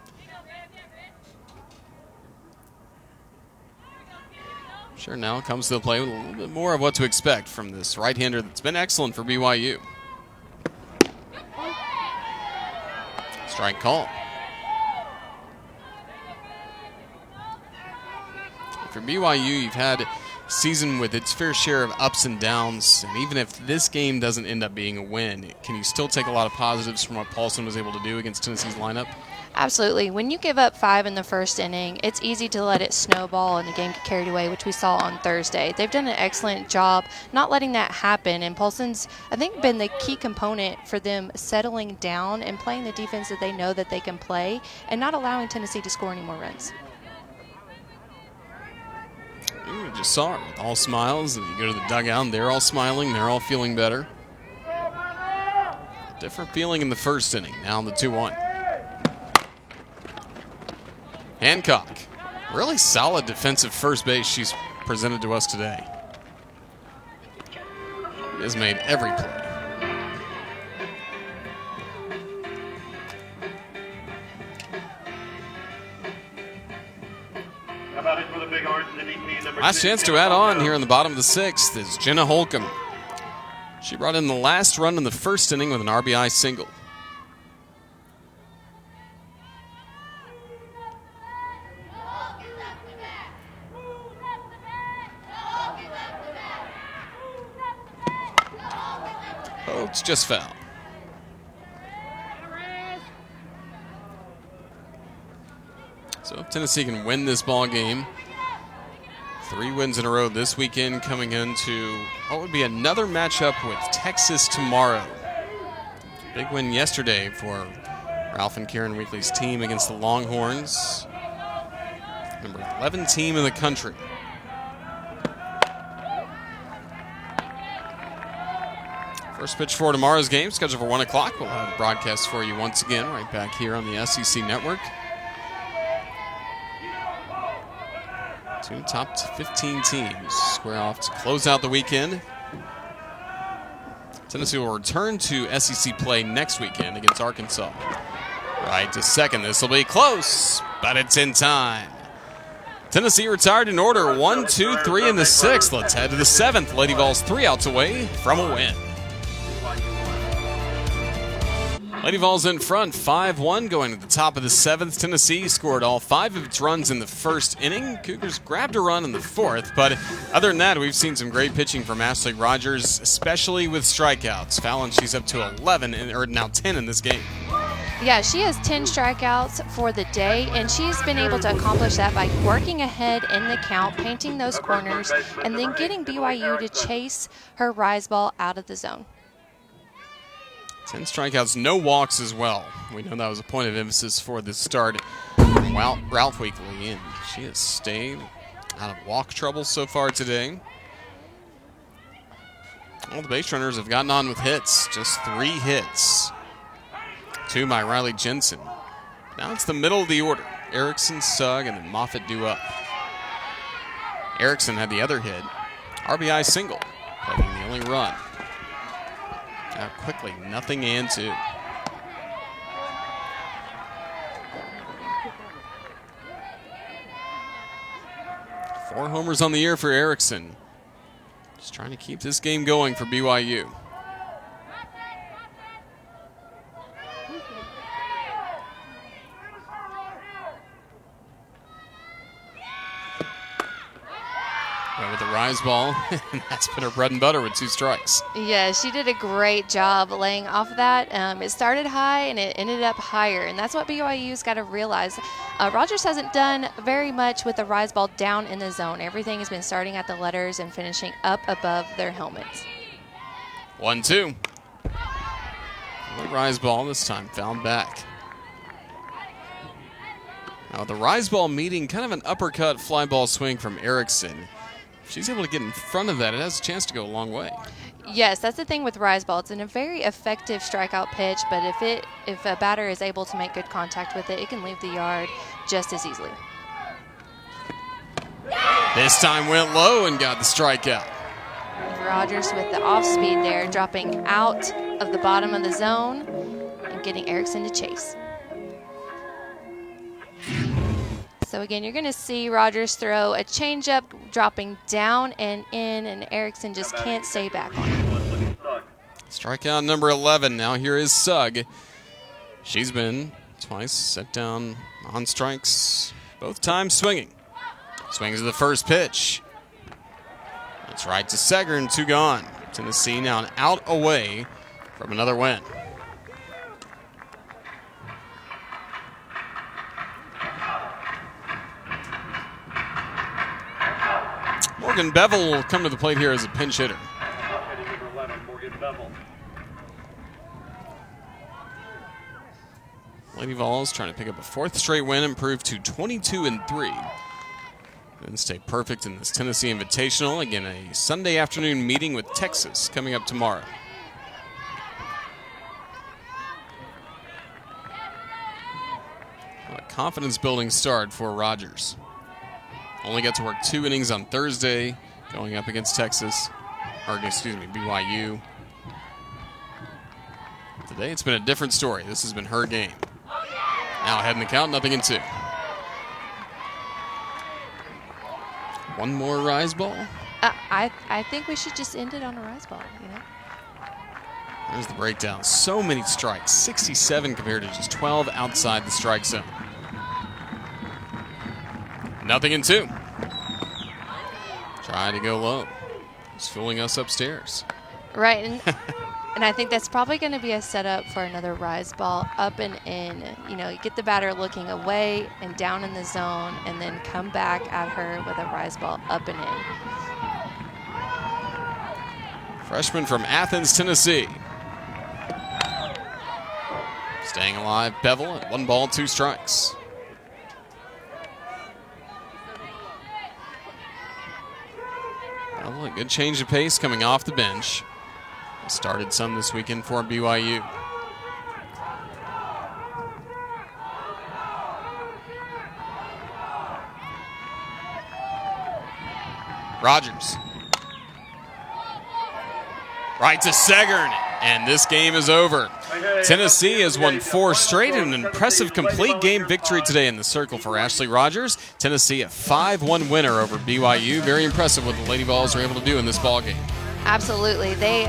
Sure, now comes to the play with a little bit more of what to expect from this right-hander that's been excellent for BYU. Strike call. For BYU, you've had season with its fair share of ups and downs, and even if this game doesn't end up being a win, can you still take a lot of positives from what Paulson was able to do against Tennessee's lineup?
Absolutely. When you give up 5 in the first inning, it's easy to let it snowball and the game get carried away, which we saw on Thursday. They've done an excellent job not letting that happen, and Paulson's, I think, been the key component for them settling down and playing the defense that they know that they can play and not allowing Tennessee to score any more runs.
You just saw it with all smiles, and you go to the dugout, and they're all smiling, they're all feeling better. Different feeling in the first inning, now in the 2-1. Hancock, really solid defensive first base she's presented to us today. He has made every play. Last chance to add on here in the bottom of the 6th is Jenna Holcomb. She brought in the last run in the first inning with an RBI single. Oh, it's just foul. So if Tennessee can win this ball game, 3 wins in a row this weekend, coming into what would be another matchup with Texas tomorrow. Big win yesterday for Ralph and Karen Weekly's team against the Longhorns. Number 11 team in the country. First pitch for tomorrow's game, scheduled for 1 o'clock. We'll have a broadcast for you once again right back here on the SEC Network. 2 top 15 teams square off to close out the weekend. Tennessee will return to SEC play next weekend against Arkansas. Right to second. This will be close, but it's in time. Tennessee retired in order 1, 2, 3 in the 6th. Let's head to the 7th. Lady Vols 3 outs away from a win. Lady Vols in front, 5-1 going to the top of the 7th. Tennessee scored all 5 of its runs in the first inning. Cougars grabbed a run in the 4th, but other than that, we've seen some great pitching from Ashley Rogers, especially with strikeouts. Fallon, she's up to 11, or now 10 in this game.
Yeah, she has 10 strikeouts for the day, and she's been able to accomplish that by working ahead in the count, painting those corners, and then getting BYU to chase her rise ball out of the zone.
10 strikeouts, no walks as well. We know that was a point of emphasis for the start from Ralph Weekly, and she has stayed out of walk trouble so far today. All the base runners have gotten on with hits, just 3 hits. 2 by Riley Jensen. Now it's the middle of the order. Erickson, Sugg, and then Moffitt due up. Erickson had the other hit. RBI single, having the only run. Now quickly, 0-2. Four homers on the year for Erickson. Just trying to keep this game going for BYU. With the rise ball, and that's been her bread and butter with 2 strikes.
Yeah, she did a great job laying off of that. It started high and it ended up higher, and that's what BYU's got to realize. Rogers hasn't done very much with the rise ball down in the zone. Everything has been starting at the letters and finishing up above their helmets.
1-2. The rise ball this time found back. Now the rise ball meeting kind of an uppercut fly ball swing from Erickson. If she's able to get in front of that, it has a chance to go a long way.
Yes, that's the thing with rise ball. It's a very effective strikeout pitch, but if a batter is able to make good contact with it, it can leave the yard just as easily.
This time went low and got the strikeout.
Rogers with the off speed there, dropping out of the bottom of the zone and getting Erickson to chase. So again, you're going to see Rogers throw a changeup, dropping down and in, and Erickson just can't stay back on it.
Strikeout number 11. Now here is Sugg. She's been twice set down on strikes, both times swinging. Swings at the first pitch. That's right to Seger, and 2 gone. Tennessee now an out away from another win. Morgan Bevel will come to the plate here as a pinch hitter. Lady Vols trying to pick up a 4th straight win, improve to 22-3. And stay perfect in this Tennessee Invitational. Again, a Sunday afternoon meeting with Texas coming up tomorrow. A confidence-building start for Rogers. Only got to work 2 innings on Thursday, going up against Texas, or excuse me, BYU. Today it's been a different story. This has been her game. Now ahead in the count, 0-2. One more rise ball.
I think we should just end it on a rise ball, you know.
There's the breakdown. So many strikes, 67 compared to just 12 outside the strike zone. 0-2. Try to go low. He's fooling us upstairs.
Right, and I think that's probably going to be a setup for another rise ball up and in. You know, you get the batter looking away and down in the zone, and then come back at her with a rise ball up and in.
Freshman from Athens, Tennessee. Staying alive, Bevel at 1 ball, 2 strikes. Bevel, a good change of pace coming off the bench. Started some this weekend for BYU. Rogers. Right to Segern, and this game is over. Tennessee has won 4 straight in an impressive complete game victory today in the circle for Ashley Rogers. Tennessee a 5-1 winner over BYU. Very impressive what the Lady Vols are able to do in this ball game.
Absolutely. They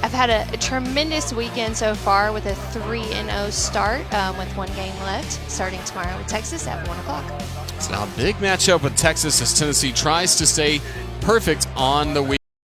have had a tremendous weekend so far with a 3-0 start with 1 game left, starting tomorrow with Texas at 1 o'clock.
It's now a big matchup with Texas as Tennessee tries to stay perfect on the week.